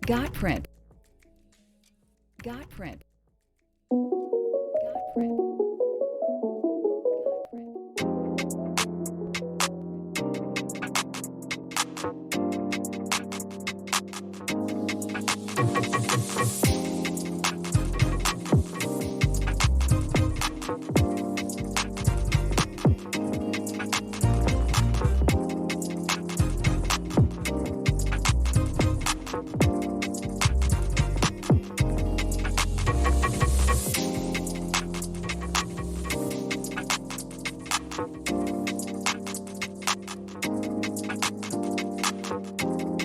Got print. Got print. Got print.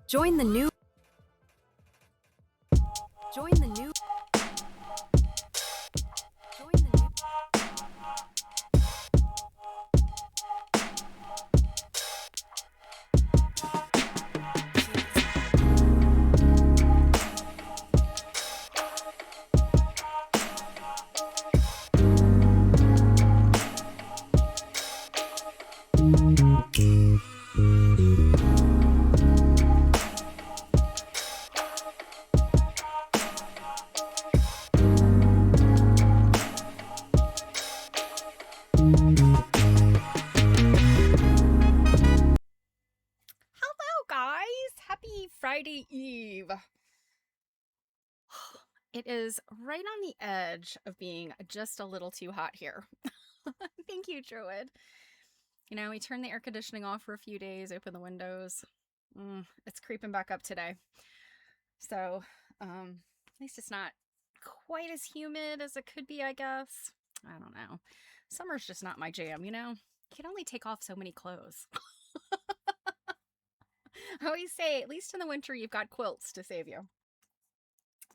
Join the new. Join the new. Join the new. Hello, guys. Happy Friday Eve. It is right on the edge of being just a little too hot here. Thank you, Druid. You know, we turned the air conditioning off for a few days, open the windows. It's creeping back up today. So, at least it's not quite as humid as it could be, I guess. I don't know. Summer's just not my jam, you know? You can only take off so many clothes. I always say, at least in the winter, you've got quilts to save you.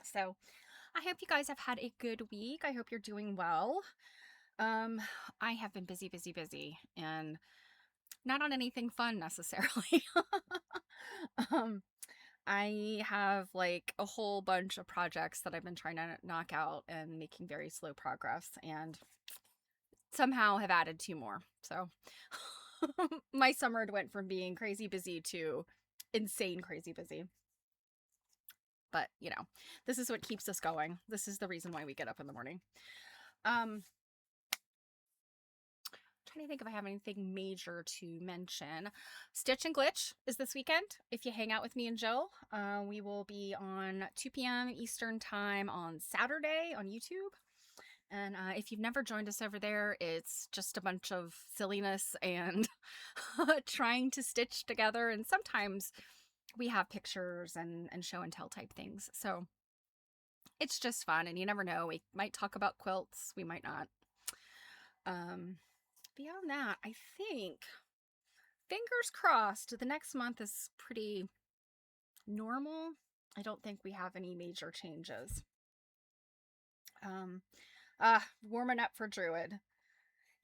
So, I hope you guys have had a good week. I hope you're doing well. I have been busy, and not on anything fun necessarily. I have like a whole bunch of projects that I've been trying to knock out and making very slow progress, and somehow have added 2 more. So my summer went from being crazy busy to insane crazy busy. But, you know, this is what keeps us going. This is the reason why we get up in the morning. Trying to think if I have anything major to mention. Stitch and Glitch is this weekend. If you hang out with me and Jill, we will be on 2 p.m. Eastern time on Saturday on YouTube. And if you've never joined us over there, it's just a bunch of silliness and trying to stitch together. And sometimes we have pictures and show and tell type things. So it's just fun, and you never know. We might talk about quilts, we might not. Beyond that, I think, fingers crossed, the next month is pretty normal. I don't think we have any major changes. Warming up for Druid.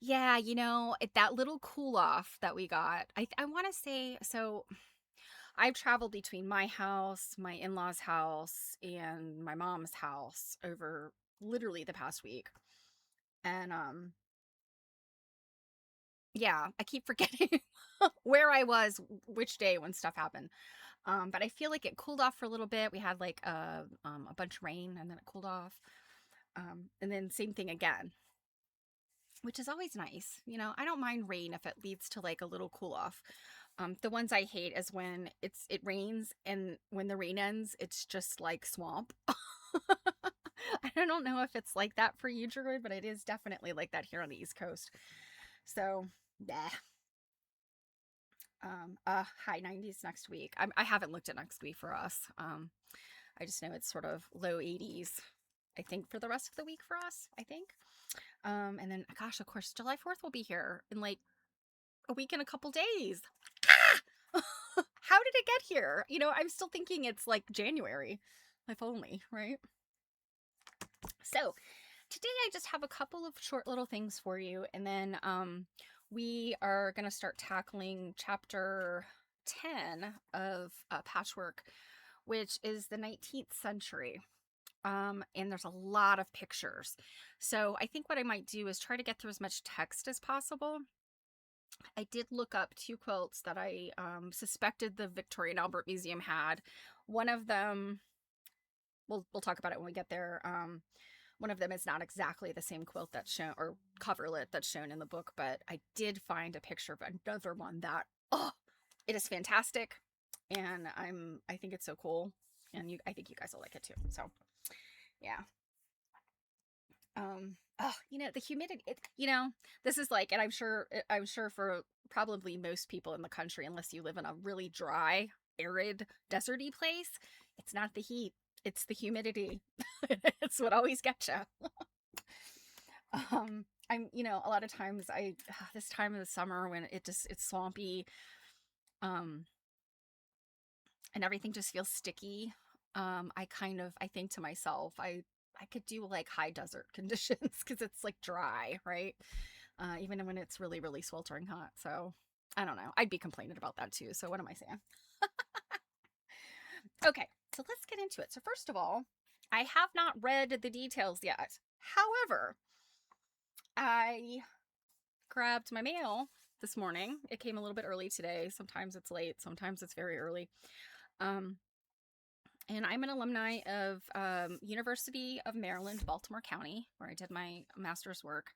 Yeah, you know, that little cool off that we got, I want to say, so I've traveled between my house, my in-laws' house, and my mom's house over literally the past week. And yeah, I keep forgetting where I was, which day when stuff happened. But I feel like it cooled off for a little bit. We had like a bunch of rain, and then it cooled off. And then same thing again, which is always nice. You know, I don't mind rain if it leads to like a little cool off. The ones I hate is when it rains, and when the rain ends, it's just like swamp. I don't know if it's like that for you, Druid, but it is definitely like that here on the East Coast. So, yeah. High 90s next week. I haven't looked at next week for us. I just know it's sort of low 80s, I think, for the rest of the week for us, I think. And then, gosh, of course, July 4th will be here in like a week and a couple days. How did it get here? You know, I'm still thinking it's like January, if only, right? So today I just have a couple of short little things for you, and then we are going to start tackling chapter 10 of Patchwork, which is the 19th century. And there's a lot of pictures. So I think what I might do is try to get through as much text as possible. I did look up 2 quilts that I suspected the Victoria and Albert Museum had. One of them, we'll talk about it when we get there. One of them is not exactly the same quilt that's shown, or coverlet that's shown in the book, but I did find a picture of another one that, oh, it is fantastic, and I think it's so cool, and I think you guys will like it too. So, yeah. You know, the humidity, this is like, and I'm sure for probably most people in the country, unless you live in a really dry, arid, deserty place, it's not the heat, it's the humidity. It's what always gets you. A lot of times this time of the summer when it's swampy, and everything just feels sticky. I think to myself, I could do like high desert conditions because it's like dry, right? Even when it's really, really sweltering hot. So I don't know. I'd be complaining about that too. So what am I saying? Okay, so let's get into it. So first of all, I have not read the details yet. However, I grabbed my mail this morning. It came a little bit early today. Sometimes it's late, sometimes it's very early. Um, and I'm an alumni of University of Maryland, Baltimore County, where I did my master's work.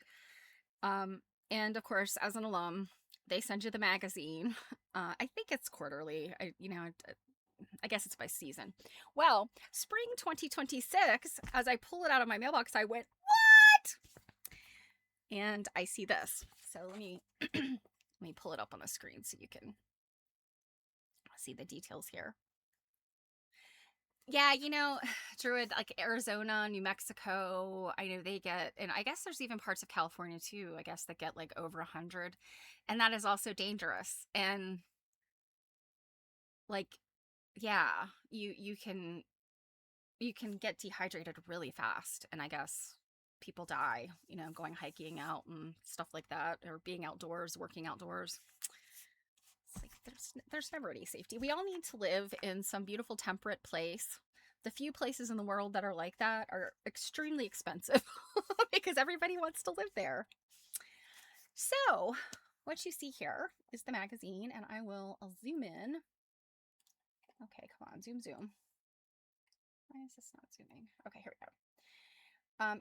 And of course, as an alum, they send you the magazine. I think it's quarterly. I guess it's by season. Well, spring 2026, as I pull it out of my mailbox, I went, what? And I see this. So let me let me pull it up on the screen so you can see the details here. Yeah, Druid, like Arizona, New Mexico, I know they get, and I guess there's even parts of California too, I guess, that get like over 100. And that is also dangerous. And like, yeah, you can get dehydrated really fast. And I guess people die, going hiking out and stuff like that, or being outdoors, working outdoors. It's like there's never any safety. We all need to live in some beautiful temperate place. The few places in the world that are like that are extremely expensive because everybody wants to live there. So what you see here is the magazine, and I'll zoom in. Okay, come on, zoom. Why is this not zooming? Okay, here we go.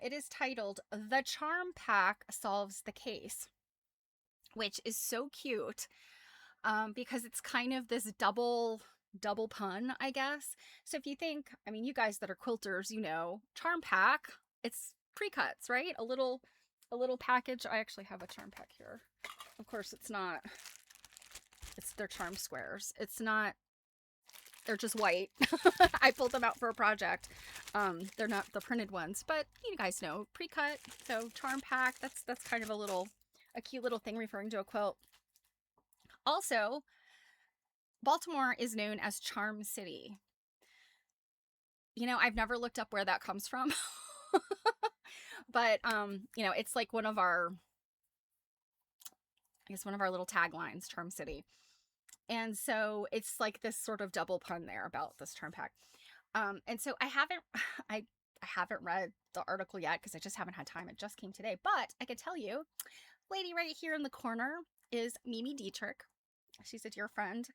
It is titled "The Charm Pack Solves the Case," which is so cute. Because it's kind of this double pun, I guess. So if you think, I mean, you guys that are quilters, charm pack, it's pre-cuts, right? A little package. I actually have a charm pack here. Of course, they're charm squares. They're just white. I pulled them out for a project. They're not the printed ones, but you guys know, pre-cut. So charm pack, that's kind of a cute little thing referring to a quilt. Also, Baltimore is known as Charm City. I've never looked up where that comes from. But, it's like one of our little taglines, Charm City. And so it's like this sort of double pun there about this charm pack. And so I haven't read the article yet because I just haven't had time. It just came today. But I could tell you, lady right here in the corner is Mimi Dietrich. She's a dear friend.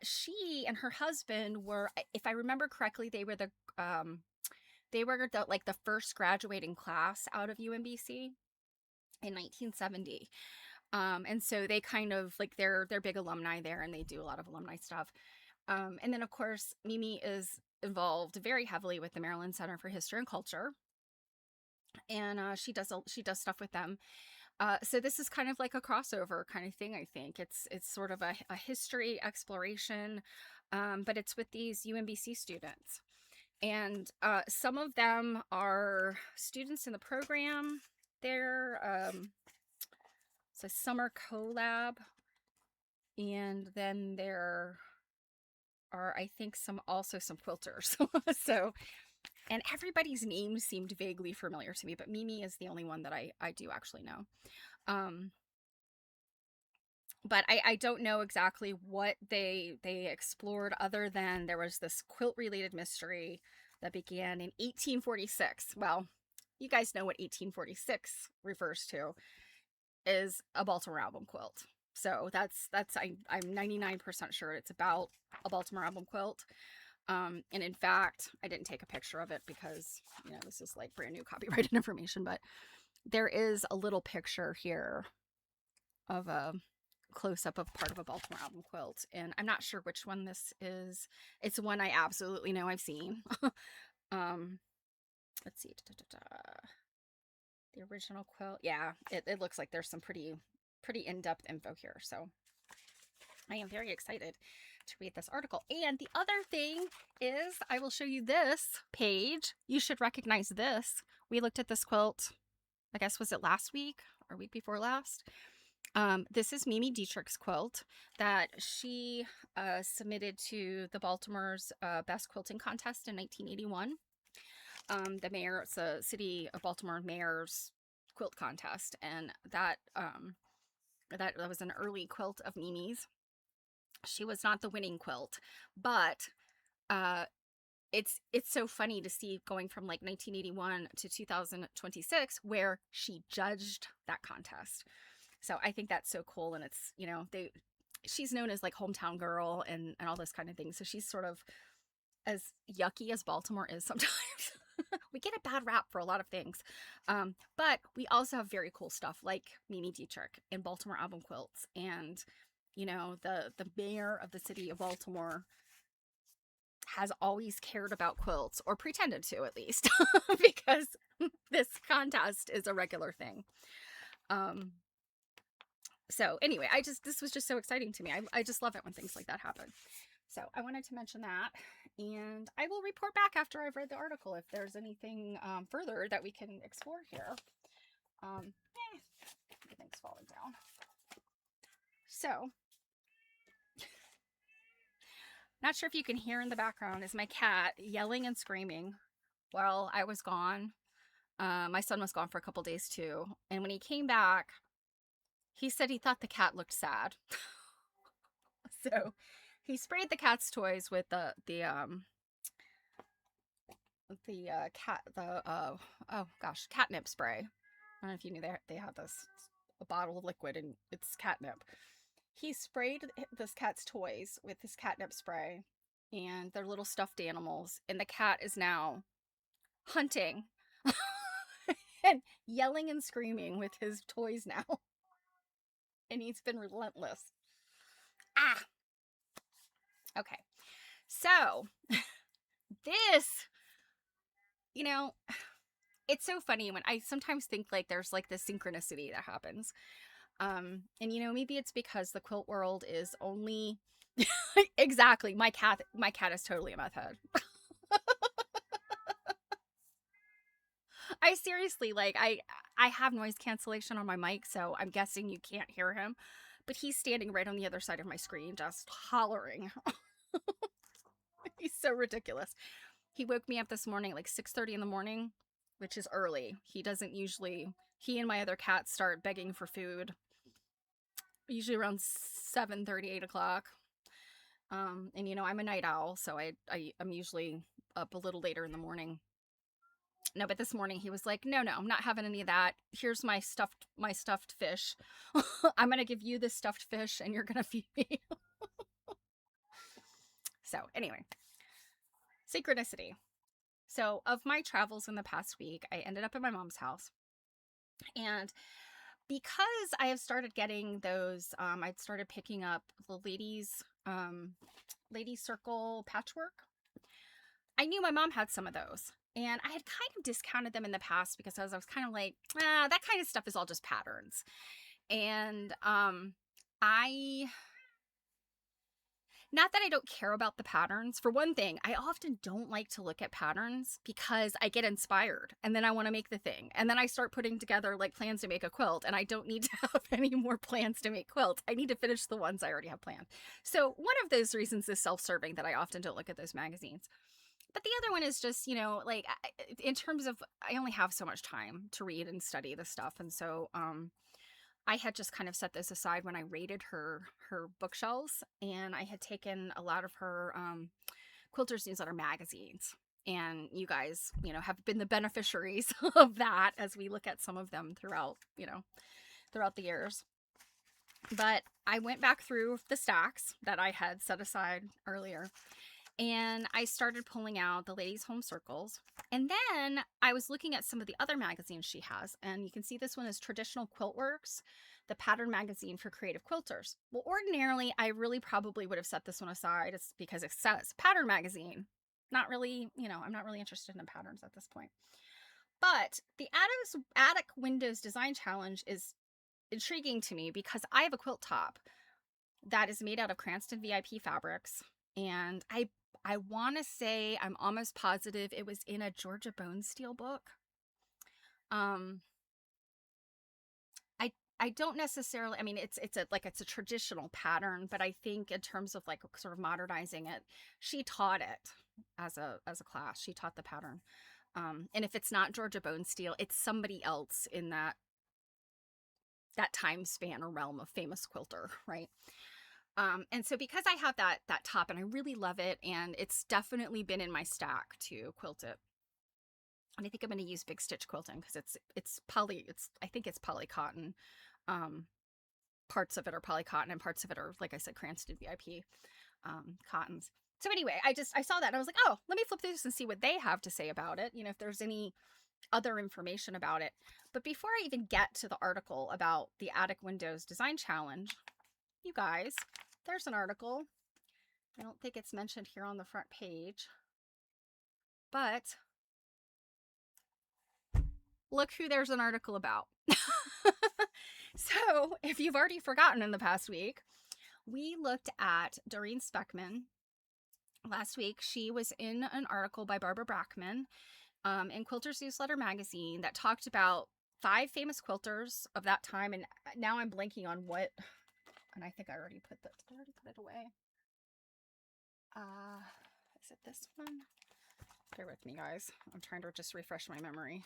She and her husband were, if I remember correctly, they were the first graduating class out of UMBC in 1970. And so they kind of like they're big alumni there, and they do a lot of alumni stuff. And then of course Mimi is involved very heavily with the Maryland Center for History and Culture, and she does stuff with them. So this is kind of like a crossover kind of thing. I think it's sort of a history exploration, but it's with these UMBC students, and some of them are students in the program. They're it's a summer collab, and then there are, I think, some quilters. So, and everybody's names seemed vaguely familiar to me, but Mimi is the only one that I do actually know. But I don't know exactly what they explored, other than there was this quilt related mystery that began in 1846. Well, you guys know what 1846 refers to, is a Baltimore album quilt. So I'm 99% sure it's about a Baltimore album quilt. And in fact, I didn't take a picture of it because, this is like brand new copyrighted information, but there is a little picture here of a close-up of part of a Baltimore album quilt. And I'm not sure which one this is. It's one I absolutely know I've seen. Let's see. The original quilt. Yeah, it looks like there's some pretty in-depth info here. So I am very excited to read this article. And the other thing is, I will show you this page. You should recognize this. We looked at this quilt, I guess, was it last week or week before last? This is Mimi Dietrich's quilt that she submitted to the Baltimore's Best Quilting Contest in 1981. It's the City of Baltimore Mayor's quilt contest, and that was an early quilt of Mimi's. She was not the winning quilt, but uh, it's so funny to see going from like 1981 to 2026 where she judged that contest. So I think that's so cool, and it's, she's known as like hometown girl and all this kind of thing. So she's sort of as yucky as Baltimore is sometimes. We get a bad rap for a lot of things, but we also have very cool stuff like Mimi Dietrich and Baltimore Album Quilts, and the mayor of the city of Baltimore has always cared about quilts, or pretended to at least, because this contest is a regular thing. So anyway, this was just so exciting to me. I just love it when things like that happen. So I wanted to mention that, and I will report back after I've read the article if there's anything further that we can explore here. Everything's falling down. So, not sure if you can hear in the background is my cat yelling and screaming while I was gone. My son was gone for a couple days too, and when he came back, he said he thought the cat looked sad. So he sprayed the cat's toys with catnip spray. I don't know if you knew they had a bottle of liquid, and it's catnip. He sprayed this cat's toys with this catnip spray and their little stuffed animals, and the cat is now hunting and yelling and screaming with his toys now. And he's been relentless. Okay. So, this, it's so funny when I sometimes think like there's like this synchronicity that happens. And maybe it's because the quilt world is only exactly, my cat is totally a meth head. I seriously, like, I have noise cancellation on my mic, so I'm guessing you can't hear him, but he's standing right on the other side of my screen just hollering. He's so ridiculous. He woke me up this morning at like 6:30 in the morning, which is early. He and my other cats start begging for food usually around 7:30, 8 o'clock. And I'm a night owl, so I'm usually up a little later in the morning. No, but this morning he was like, no, I'm not having any of that. Here's my stuffed fish. I'm going to give you this stuffed fish and you're going to feed me. So anyway, synchronicity. So of my travels in the past week, I ended up at my mom's house. And because I have started getting those, I'd started picking up the ladies circle patchwork. I knew my mom had some of those. And I had kind of discounted them in the past because I was kind of like, that kind of stuff is all just patterns. And not that I don't care about the patterns. For one thing, I often don't like to look at patterns because I get inspired and then I want to make the thing. And then I start putting together like plans to make a quilt, and I don't need to have any more plans to make quilts. I need to finish the ones I already have planned. So one of those reasons is self-serving, that I often don't look at those magazines. But the other one is just, like in terms of, I only have so much time to read and study this stuff. And so I had just kind of set this aside when I rated her bookshelves, and I had taken a lot of her Quilters Newsletter magazines. And you guys, have been the beneficiaries of that as we look at some of them throughout the years. But I went back through the stacks that I had set aside earlier, and I started pulling out the Ladies Home Circles. And then I was looking at some of the other magazines she has. And you can see this one is Traditional Quilt Works, the pattern magazine for creative quilters. Well, ordinarily, I really probably would have set this one aside. It's because it says pattern magazine. Not really, I'm not really interested in patterns at this point. But the Attic Windows Design Challenge is intriguing to me because I have a quilt top that is made out of Cranston VIP fabrics. And I want to say, I'm almost positive it was in a Georgia Bone Steel book. I don't necessarily, I mean, it's a traditional pattern, but I think in terms of like sort of modernizing it, she taught it as a class. She taught the pattern. And if it's not Georgia Bonesteel, it's somebody else in that time span or realm of famous quilter, right? And so because I have that top and I really love it, and it's definitely been in my stack to quilt it. And I think I'm going to use big stitch quilting because I think it's poly cotton. Parts of it are poly cotton and parts of it are, like I said, Cranston VIP cottons. So anyway, I saw that and I was like, oh, let me flip through this and see what they have to say about it. If there's any other information about it. But before I even get to the article about the Attic Windows Design Challenge, you guys, there's an article. I don't think it's mentioned here on the front page, but look who there's an article about. So if you've already forgotten in the past week, we looked at Doreen Speckmann last week. She was in an article by Barbara Brackman in Quilters Newsletter magazine that talked about 5 famous quilters of that time. And now I'm blanking on what, and I think I already put that, did I already put it away? Is it this one? Bear with me, guys. I'm trying to just refresh my memory.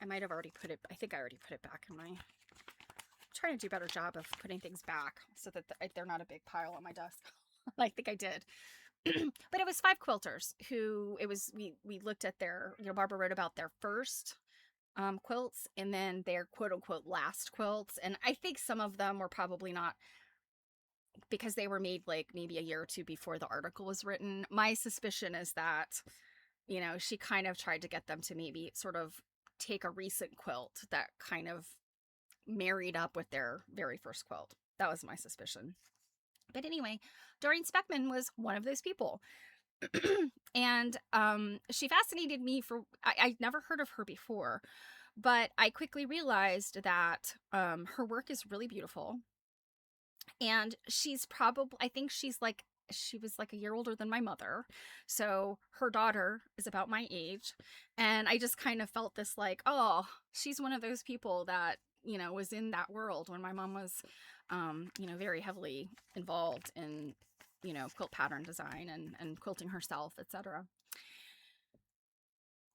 I might have already put it, I think I already put it back in my, I'm trying to do a better job of putting things back so that they're not a big pile on my desk. I think I did. But it was 5 quilters who we looked at their, Barbara wrote about their first quilts and then their quote unquote last quilts. And I think some of them were probably not, because they were made like maybe a year or two before the article was written. My suspicion is that, she kind of tried to get them to maybe sort of take a recent quilt that kind of married up with their very first quilt. That was my suspicion. But anyway, Doreen Speckmann was one of those people. And she fascinated me I'd never heard of her before, but I quickly realized that her work is really beautiful. And I think she was like a year older than my mother. So her daughter is about my age. And I just kind of felt this like, oh, she's one of those people that, was in that world when my mom was, very heavily involved in, quilt pattern design and quilting herself, etc.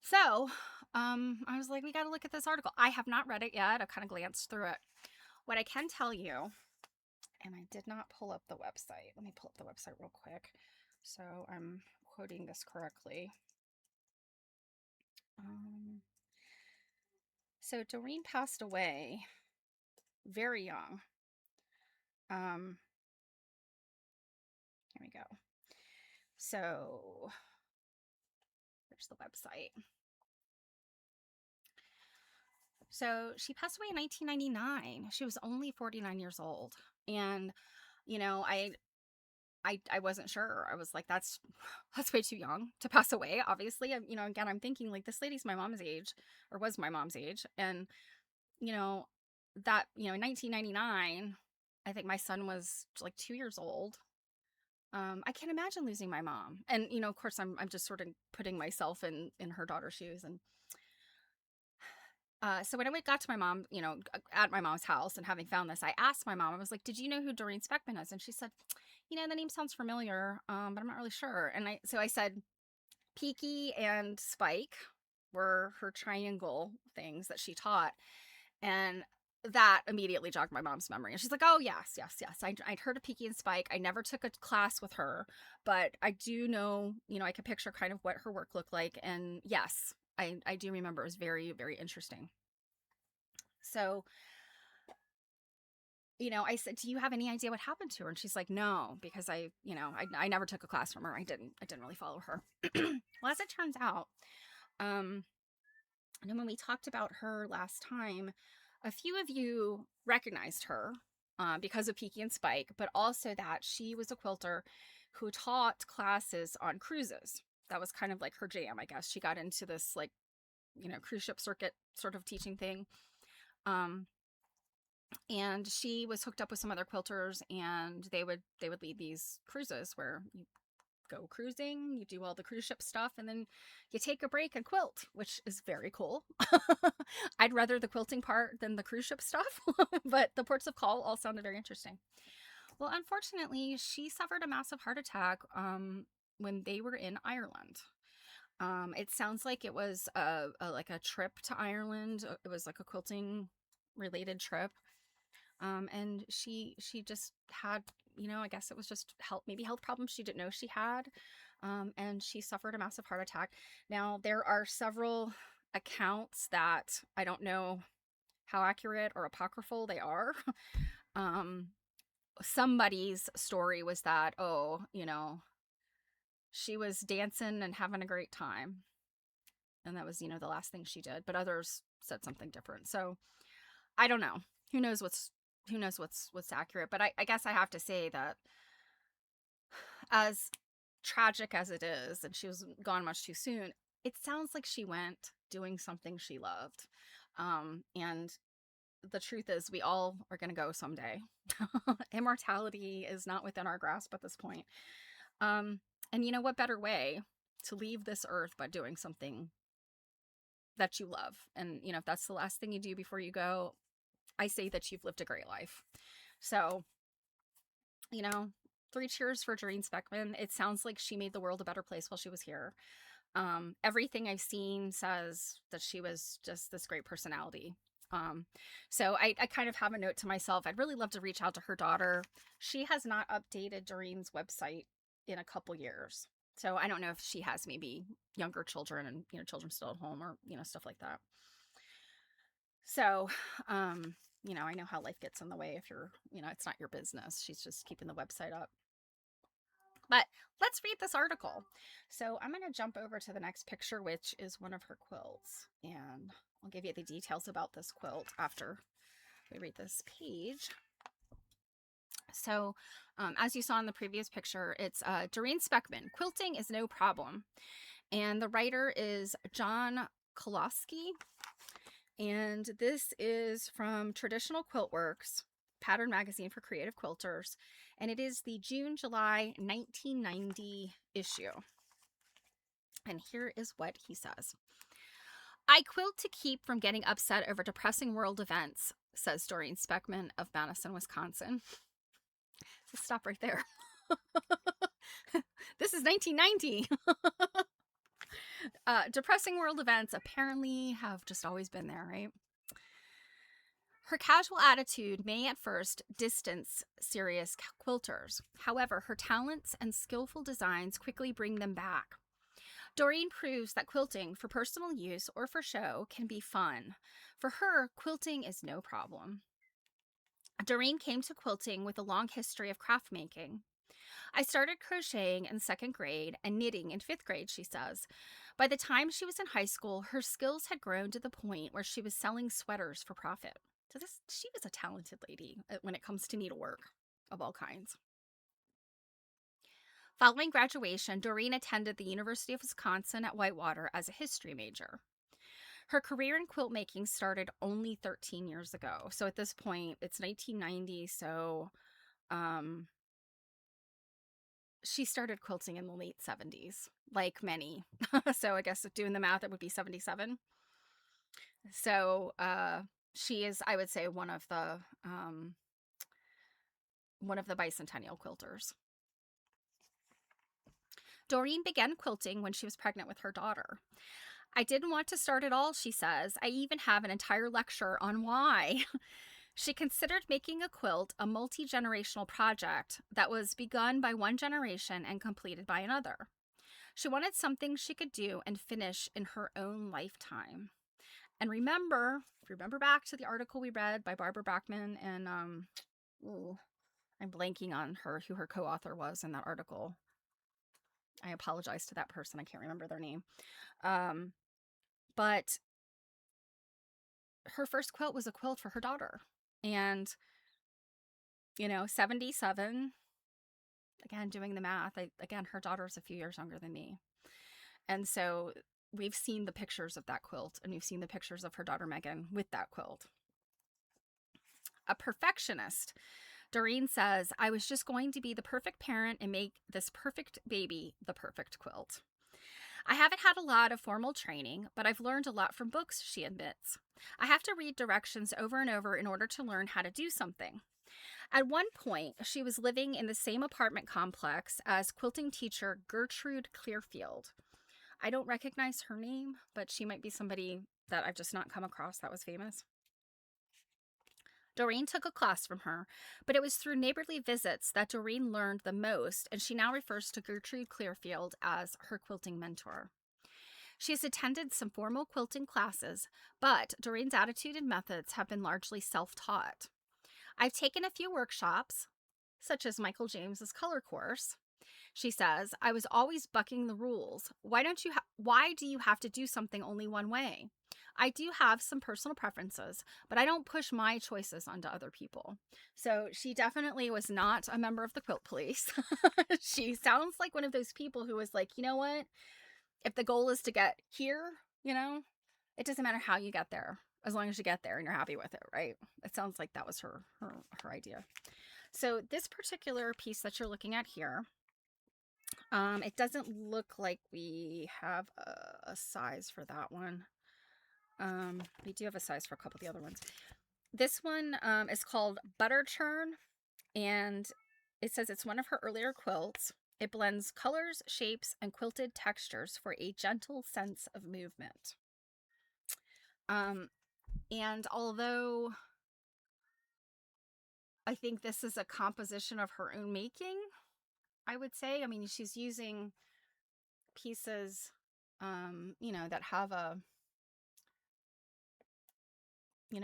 So I was like, we got to look at this article. I have not read it yet. I kind of glanced through it. What I can tell you, and I did not pull up the website. Let me pull up the website real quick so I'm quoting this correctly. So Doreen passed away very young. Here we go. So there's the website. So she passed away in 1999. She was only 49 years old. And, I wasn't sure. I was like, that's way too young to pass away. Obviously, again, I'm thinking like this lady's my mom's age, or was my mom's age. And, that, in 1999, I think my son was like 2 years old. I can't imagine losing my mom. And, of course I'm just sort of putting myself in her daughter's shoes. And, so when I got to my mom, at my mom's house and having found this, I asked my mom, I was like, did you know who Doreen Speckmann is? And she said, the name sounds familiar, but I'm not really sure. And so I said, Peaky and Spike were her triangle things that she taught. And that immediately jogged my mom's memory. And she's like, oh, yes. I'd heard of Peaky and Spike. I never took a class with her, but I do know, I could picture kind of what her work looked like. And yes, I do remember. It was very, very interesting. So, I said, do you have any idea what happened to her? And she's like, no, because I never took a class from her. I didn't really follow her. Well, as it turns out, and then when we talked about her last time, a few of you recognized her because of Peaky and Spike, but also that she was a quilter who taught classes on cruises. That was kind of like her jam, I guess. She got into this like, cruise ship circuit sort of teaching thing. And she was hooked up with some other quilters, and they would lead these cruises where you go cruising, you do all the cruise ship stuff, and then you take a break and quilt, which is very cool. I'd rather the quilting part than the cruise ship stuff, but the ports of call all sounded very interesting. Well, unfortunately, she suffered a massive heart attack when they were in Ireland. It sounds like it was like a trip to Ireland. It was like a quilting related trip. And she just had, I guess it was just maybe health problems she didn't know she had. And she suffered a massive heart attack. Now, there are several accounts that I don't know how accurate or apocryphal they are. Somebody's story was that, she was dancing and having a great time. And that was, the last thing she did. But others said something different. So I don't know. Who knows what's accurate? But I guess I have to say that as tragic as it is, and she was gone much too soon, it sounds like she went doing something she loved. And the truth is, we all are going to go someday. Immortality is not within our grasp at this point. And what better way to leave this earth but doing something that you love? And, if that's the last thing you do before you go, I say that you've lived a great life. So, 3 cheers for Doreen Speckmann. It sounds like she made the world a better place while she was here. Everything I've seen says that she was just this great personality. So I kind of have a note to myself. I'd really love to reach out to her daughter. She has not updated Doreen's website in a couple years. So I don't know if she has maybe younger children and, children still at home or, stuff like that. So, I know how life gets in the way if you're, it's not your business. She's just keeping the website up. But let's read this article. So I'm going to jump over to the next picture, which is one of her quilts. And I'll give you the details about this quilt after we read this page. So as you saw in the previous picture, it's Doreen Speckmann. Quilting is no problem. And the writer is John Kolosky. And this is from Traditional Quilt Works, pattern magazine for creative quilters. And it is the June-July 1990 issue. And here is what he says. I quilt to keep from getting upset over depressing world events, says Doreen Speckmann of Madison, Wisconsin. So stop right there. This is 1990. Depressing world events apparently have just always been there, right? Her casual attitude may at first distance serious quilters. However, her talents and skillful designs quickly bring them back. Doreen proves that quilting for personal use or for show can be fun. For her, quilting is no problem. Doreen came to quilting with a long history of craft making. I started crocheting in 2nd grade and knitting in 5th grade, she says. By the time she was in high school, her skills had grown to the point where she was selling sweaters for profit. So she was a talented lady when it comes to needlework of all kinds. Following graduation, Doreen attended the University of Wisconsin at Whitewater as a history major. Her career in quilt making started only 13 years ago. So at this point, it's 1990, so she started quilting in the late 70s, like many. So I guess doing the math, it would be 77. So she is, I would say, one of the bicentennial quilters. Doreen began quilting when she was pregnant with her daughter. I didn't want to start at all, she says. I even have an entire lecture on why. She considered making a quilt a multi-generational project that was begun by one generation and completed by another. She wanted something she could do and finish in her own lifetime. And remember back to the article we read by Barbara Bachman, and I'm blanking on who her co-author was in that article. I apologize to that person. I can't remember their name. But her first quilt was a quilt for her daughter. And, 77, again, doing the math, her daughter's a few years younger than me. And so we've seen the pictures of that quilt, and we've seen the pictures of her daughter, Megan, with that quilt. A perfectionist, Doreen says, I was just going to be the perfect parent and make this perfect baby the perfect quilt. I haven't had a lot of formal training, but I've learned a lot from books, she admits. I have to read directions over and over in order to learn how to do something. At one point, she was living in the same apartment complex as quilting teacher Gertrude Clearfield. I don't recognize her name, but she might be somebody that I've just not come across that was famous. Doreen took a class from her, but it was through neighborly visits that Doreen learned the most, and she now refers to Gertrude Clearfield as her quilting mentor. She has attended some formal quilting classes, but Doreen's attitude and methods have been largely self-taught. I've taken a few workshops, such as Michael James's color course. She says, I was always bucking the rules. Why do you have to do something only one way? I do have some personal preferences, but I don't push my choices onto other people. So she definitely was not a member of the quilt police. She sounds like one of those people who was like, you know what? If the goal is to get here, it doesn't matter how you get there, as long as you get there and you're happy with it, right? It sounds like that was her idea. So this particular piece that you're looking at here, it doesn't look like we have a size for that one. We do have a size for a couple of the other ones. This one is called Butter Churn, and it says it's one of her earlier quilts. It blends colors, shapes, and quilted textures for a gentle sense of movement. And although I think this is a composition of her own making, I would say, I mean, she's using pieces, that have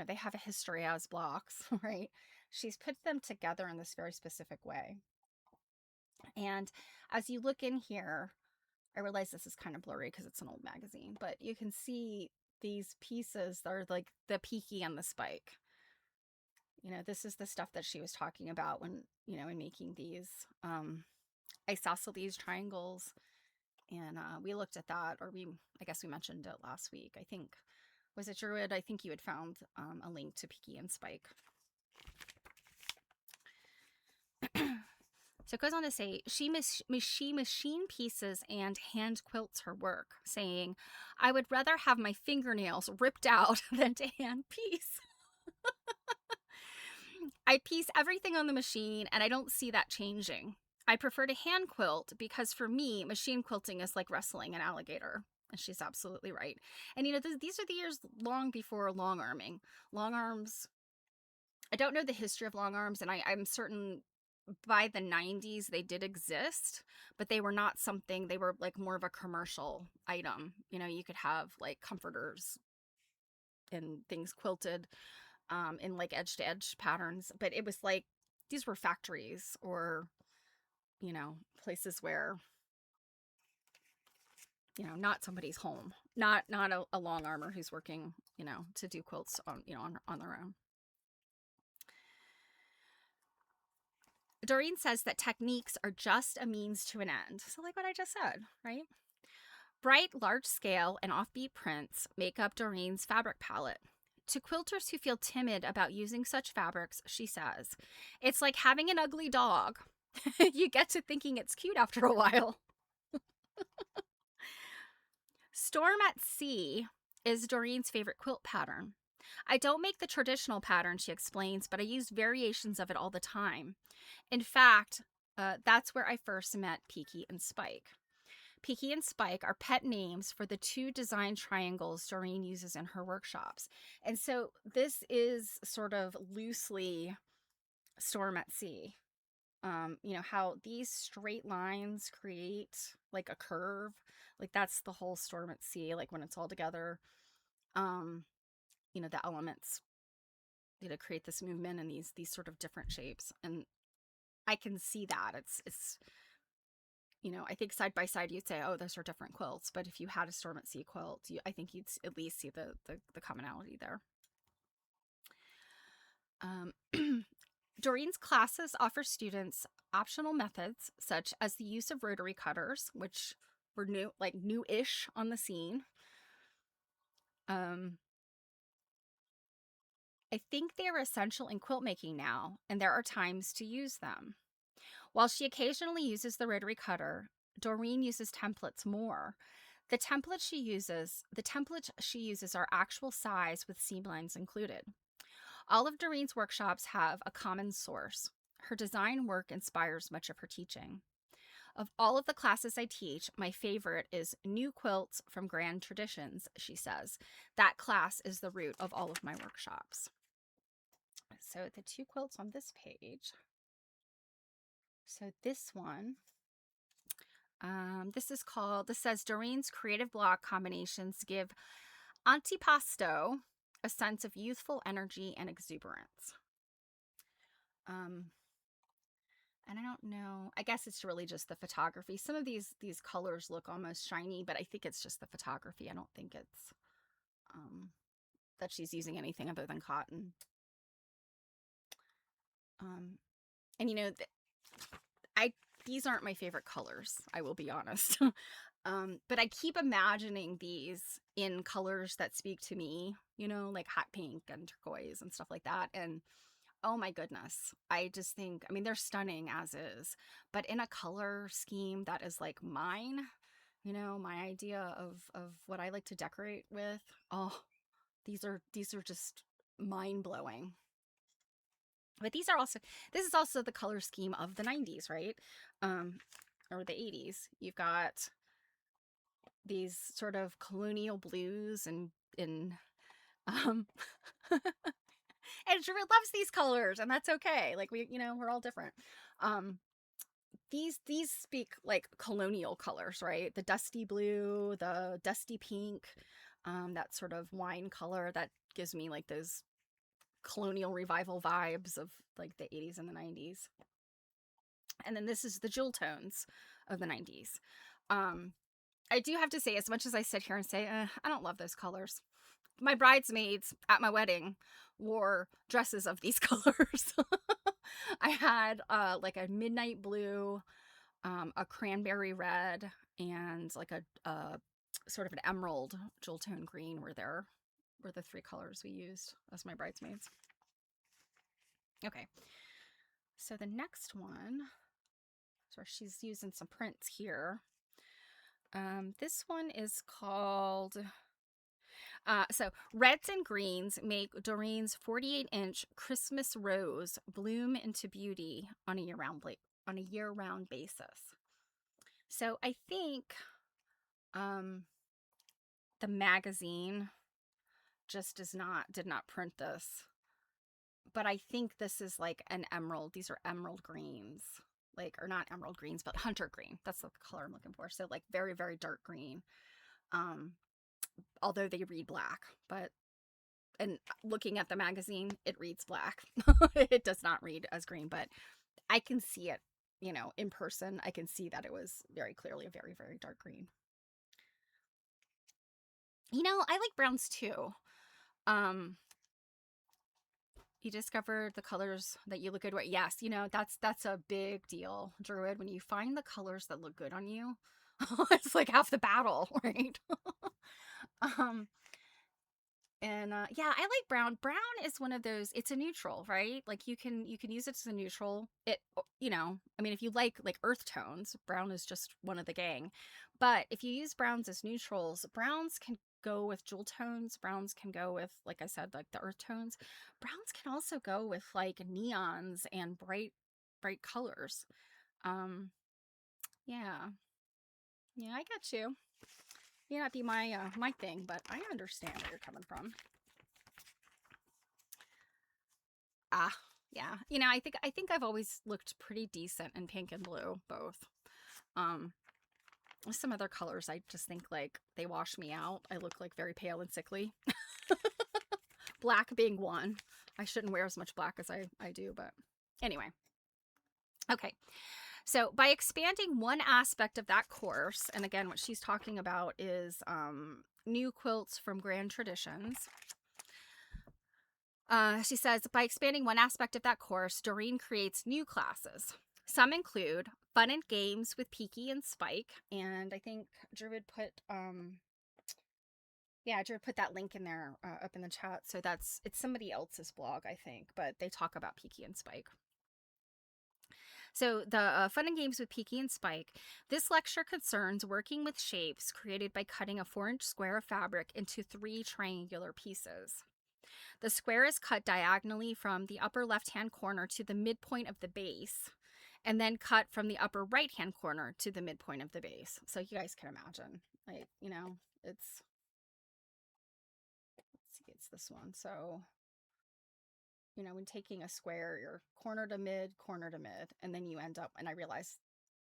they have a history as blocks, right? She's put them together in this very specific way. And as you look in here, I realize this is kind of blurry because it's an old magazine, but you can see these pieces that are like the peaky and the spike. This is the stuff that she was talking about when, in making these isosceles triangles. And we looked at that, or I guess we mentioned it last week. I think, was it Druid? I think you had found a link to peaky and spike. So it goes on to say, she machine pieces and hand quilts her work, saying, I would rather have my fingernails ripped out than to hand piece. I piece everything on the machine, and I don't see that changing. I prefer to hand quilt because for me, machine quilting is like wrestling an alligator. And she's absolutely right. And these are the years long before long arming. Long arms, I don't know the history of long arms, and I'm certain by the 90s they did exist, but they were not something, they were like more of a commercial item. You could have like comforters and things quilted in like edge to edge patterns, but it was like these were factories or places where not somebody's home, not a long armer who's working to do quilts on on their own. Doreen says that techniques are just a means to an end. So like what I just said, right? Bright, large scale, and offbeat prints make up Doreen's fabric palette. To quilters who feel timid about using such fabrics, she says, it's like having an ugly dog. You get to thinking it's cute after a while. Storm at Sea is Doreen's favorite quilt pattern. I don't make the traditional pattern, she explains, but I use variations of it all the time. In fact, that's where I first met Peaky and Spike. Peaky and Spike are pet names for the two design triangles Doreen uses in her workshops. And so this is sort of loosely Storm at Sea. How these straight lines create like a curve, like that's the whole Storm at Sea, like when it's all together, the elements, create this movement and these sort of different shapes. And I can see that it's I think side by side you'd say, oh, those are different quilts, but if you had a Storm at Sea quilt, I think you'd at least see the commonality there. Doreen's classes offer students optional methods such as the use of rotary cutters, which were new-ish on the scene. I think they are essential in quilt making now, and there are times to use them. While she occasionally uses the rotary cutter, Doreen uses templates more. The templates she uses are actual size with seam lines included. All of Doreen's workshops have a common source. Her design work inspires much of her teaching. Of all of the classes I teach, my favorite is New Quilts from Grand Traditions, she says. That class is the root of all of my workshops. So the 2 quilts on this page. So this one, this says Doreen's creative block combinations give antipasto a sense of youthful energy and exuberance. And I don't know, I guess it's really just the photography. Some of these colors look almost shiny, but I think it's just the photography. I don't think it's that she's using anything other than cotton. And you know, these aren't my favorite colors, I will be honest. But I keep imagining these in colors that speak to me, you know, like hot pink and turquoise and stuff like that. And oh my goodness, I just think, I mean, they're stunning as is, but in a color scheme that is like mine, you know, my idea of what I like to decorate with. Oh, these are just mind blowing. But this is also the color scheme of the 90s, right? Or the 80s. You've got these sort of colonial blues and and Druid loves these colors, and that's okay. Like we're all different. These speak like colonial colors, right? The dusty blue, the dusty pink, that sort of wine color that gives me like those colonial revival vibes of like the 80s and the 90s. And then this is the jewel tones of the 90s. I do have to say, as much as I sit here and say, I don't love those colors, my bridesmaids at my wedding wore dresses of these colors. I had like a midnight blue, a cranberry red, and like a sort of an emerald jewel tone green were the 3 colors we used as my bridesmaids. Okay, so the next one, so she's using some prints here. This one is called, so reds and greens make Doreen's 48-inch Christmas rose bloom into beauty on a year-round basis. So I think the magazine just did not print this, but I think this is like an emerald. These are emerald greens, like, or not emerald greens, but hunter green. That's the color I'm looking for. So like very, very dark green. Although they read black, and looking at the magazine, it reads black. It does not read as green, but I can see it, you know, in person. I can see that it was very clearly a very, very dark green. You know, I like browns too. You discovered the colors that you look good with. Yes, you know, that's a big deal, Druid. When you find the colors that look good on you, it's like half the battle, right? Yeah, I like brown. Brown is one of those, it's a neutral, right? Like you can use it as a neutral. It, you know, I mean, if you like earth tones, brown is just one of the gang. But if you use browns as neutrals, browns can go with jewel tones. Browns can go with, like I said, like the earth tones. Browns can also go with like neons and bright colors. Yeah. Yeah, I get you. May not be my my thing, but I understand where you're coming from. Yeah. You know, I think I've always looked pretty decent in pink and blue, both. Some other colors, I just think like they wash me out. I look like very pale and sickly. Black being one. I shouldn't wear as much black as I do, but anyway. Okay. So by expanding one aspect of that course, and again, what she's talking about is new quilts from Grand Traditions. She says, by expanding one aspect of that course, Doreen creates new classes. Some include fun and games with Peaky and Spike, and I think Druid put Yeah, Drew put that link in there up in the chat. So it's somebody else's blog, I think, but they talk about Peaky and Spike. So the Fun and Games with Peaky and Spike. This lecture concerns working with shapes created by cutting a 4-inch square of fabric into 3 triangular pieces. The square is cut diagonally from the upper left-hand corner to the midpoint of the base, and then cut from the upper right-hand corner to the midpoint of the base. So you guys can imagine, like, you know, it's, let's see, it's this one. So, you know, when taking a square, you're corner to mid, and then you end up, and I realize,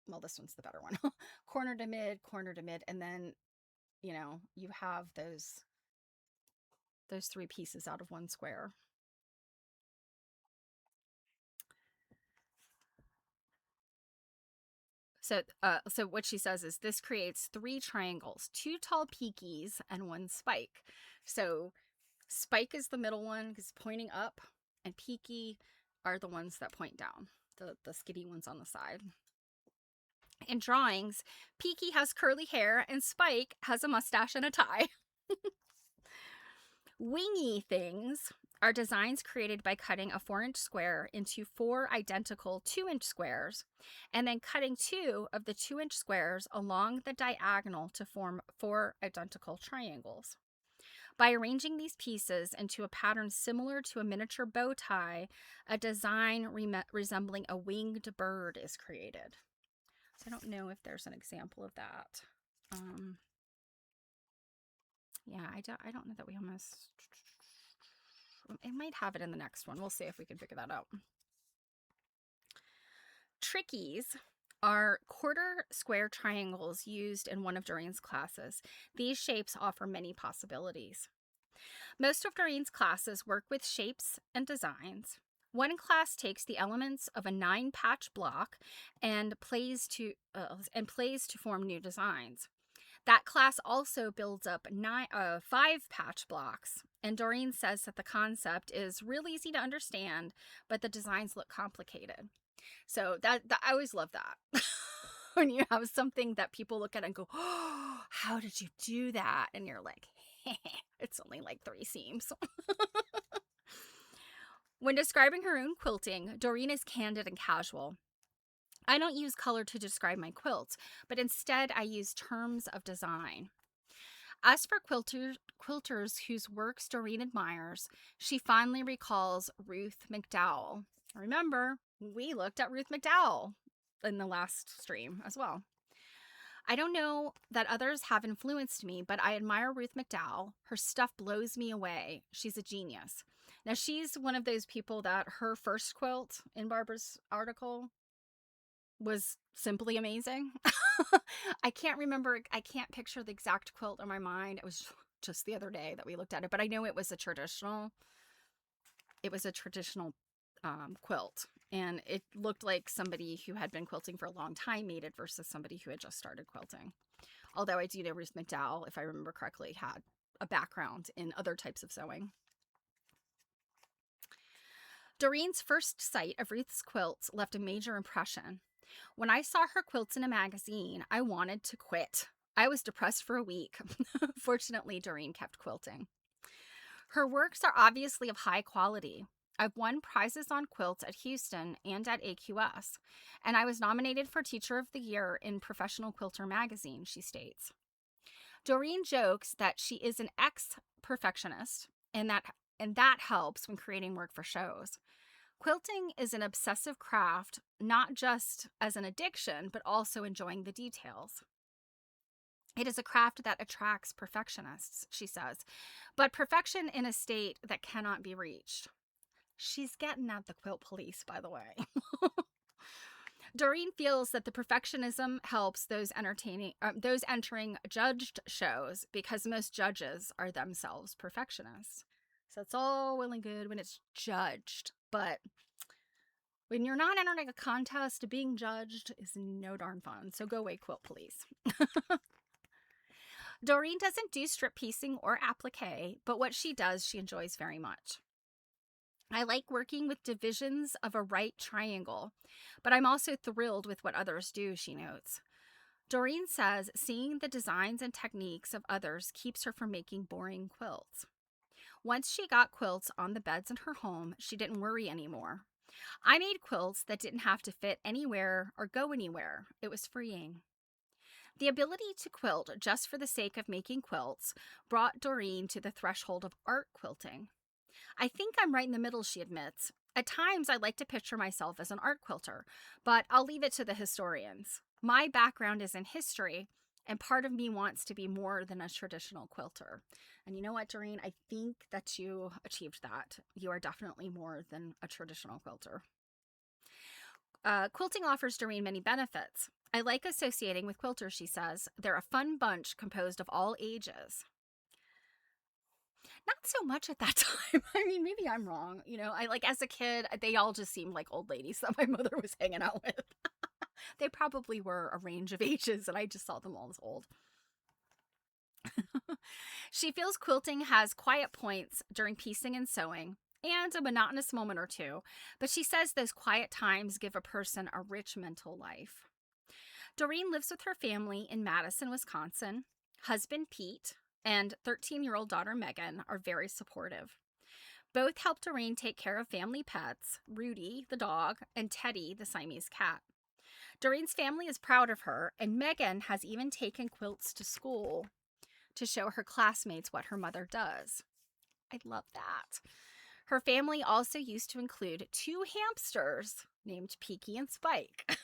well, this one's the better one, corner to mid, and then, you know, you have those 3 pieces out of one square. So what she says is this creates 3 triangles, 2 tall peakies and 1 spike. So spike is the middle one because pointing up, and peaky are the ones that point down, the skinny ones on the side. In drawings, Peaky has curly hair and Spike has a mustache and a tie. Wingy things are designs created by cutting a 4-inch square into 4 identical 2-inch squares, and then cutting 2 of the 2-inch squares along the diagonal to form 4 identical triangles. By arranging these pieces into a pattern similar to a miniature bow tie, a design resembling a winged bird is created. So I don't know if there's an example of that. Yeah, I don't know that we almost... It might have it in the next one. We'll see if we can figure that out. Trickies are quarter square triangles used in one of Doreen's classes. These shapes offer many possibilities. Most of Doreen's classes work with shapes and designs. One class takes the elements of a 9-patch block and plays to form new designs. That class also builds up 5-patch blocks, and Doreen says that the concept is real easy to understand, but the designs look complicated. So that I always love that. When you have something that people look at and go, oh, how did you do that? And you're like, it's only like 3 seams. When describing her own quilting, Doreen is candid and casual. I don't use color to describe my quilts, but instead I use terms of design. As for quilters whose works Doreen admires, she fondly recalls Ruth McDowell. Remember, we looked at Ruth McDowell in the last stream as well. I don't know that others have influenced me, but I admire Ruth McDowell. Her stuff blows me away. She's a genius. Now, she's one of those people that her first quilt in Barbara's article was simply amazing. I can't picture the exact quilt in my mind. It was just the other day that we looked at it, but I know it was a traditional quilt, and it looked like somebody who had been quilting for a long time made it versus somebody who had just started quilting. Although I do know Ruth McDowell, if I remember correctly, had a background in other types of sewing. Doreen's first sight of Ruth's quilts left a major impression. When I saw her quilts in a magazine, I wanted to quit. I was depressed for a week. Fortunately, Doreen kept quilting. Her works are obviously of high quality. I've won prizes on quilts at Houston and at AQS, and I was nominated for Teacher of the Year in Professional Quilter magazine, she states. Doreen jokes that she is an ex-perfectionist, and that helps when creating work for shows. Quilting is an obsessive craft, not just as an addiction, but also enjoying the details. It is a craft that attracts perfectionists, she says, but perfection in a state that cannot be reached. She's getting at the quilt police, by the way. Doreen feels that the perfectionism helps those entering judged shows because most judges are themselves perfectionists. So it's all well and good when it's judged, but when you're not entering a contest, being judged is no darn fun. So go away, quilt police. Doreen doesn't do strip piecing or applique, but what she does, she enjoys very much. I like working with divisions of a right triangle, but I'm also thrilled with what others do, she notes. Doreen says seeing the designs and techniques of others keeps her from making boring quilts. Once she got quilts on the beds in her home, she didn't worry anymore. I made quilts that didn't have to fit anywhere or go anywhere. It was freeing. The ability to quilt just for the sake of making quilts brought Doreen to the threshold of art quilting. I think I'm right in the middle, she admits. At times, I like to picture myself as an art quilter, but I'll leave it to the historians. My background is in history, and part of me wants to be more than a traditional quilter. And you know what, Doreen? I think that you achieved that. You are definitely more than a traditional quilter. Quilting offers Doreen many benefits. I like associating with quilters, she says. They're a fun bunch composed of all ages. Not so much at that time. I mean, maybe I'm wrong. You know, I like as a kid, they all just seemed like old ladies that my mother was hanging out with. They probably were a range of ages, and I just saw them all as old. She feels quilting has quiet points during piecing and sewing and a monotonous moment or two, but she says those quiet times give a person a rich mental life. Doreen lives with her family in Madison, Wisconsin. Husband Pete and 13-year-old daughter Megan are very supportive. Both help Doreen take care of family pets, Rudy, the dog, and Teddy, the Siamese cat. Doreen's family is proud of her, and Megan has even taken quilts to school to show her classmates what her mother does. I love that. Her family also used to include 2 hamsters named Peaky and Spike.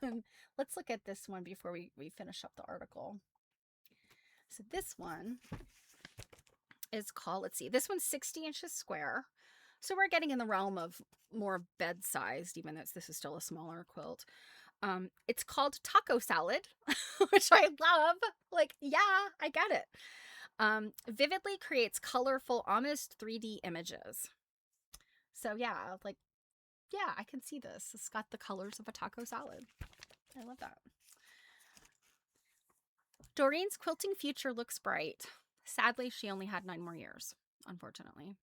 And let's look at this one before we finish up the article. So this one is called, let's see, this one's 60 inches square. So we're getting in the realm of more bed-sized, even though this is still a smaller quilt. It's called Taco Salad, which I love. Like, yeah, I get it. Vividly creates colorful, almost 3D images. So yeah, like, yeah, I can see this. It's got the colors of a taco salad. I love that. Doreen's quilting future looks bright. Sadly, she only had 9 more years, unfortunately.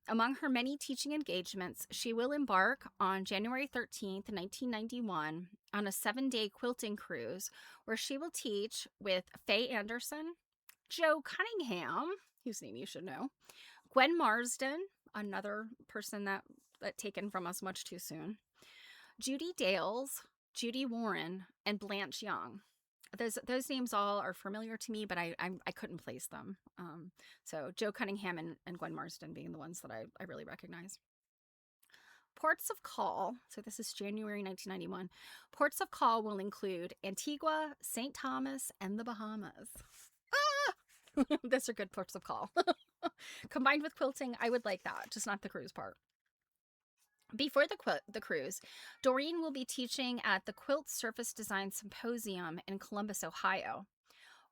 Among her many teaching engagements, she will embark on January 13th, 1991, on a 7-day quilting cruise where she will teach with Faye Anderson, Joe Cunningham, whose name you should know, Gwen Marsden, another person that taken from us much too soon, Judy Dales, Judy Warren, and Blanche Young. Those names all are familiar to me, but I couldn't place them. So Joe Cunningham and Gwen Marsden being the ones that I really recognize. Ports of call, so this is January 1991. Ports of call will include Antigua, St. Thomas, and the Bahamas. Ah! Those are good ports of call. Combined with quilting, I would like that, just not the cruise part. Before the cruise, Doreen will be teaching at the Quilt Surface Design Symposium in Columbus, Ohio,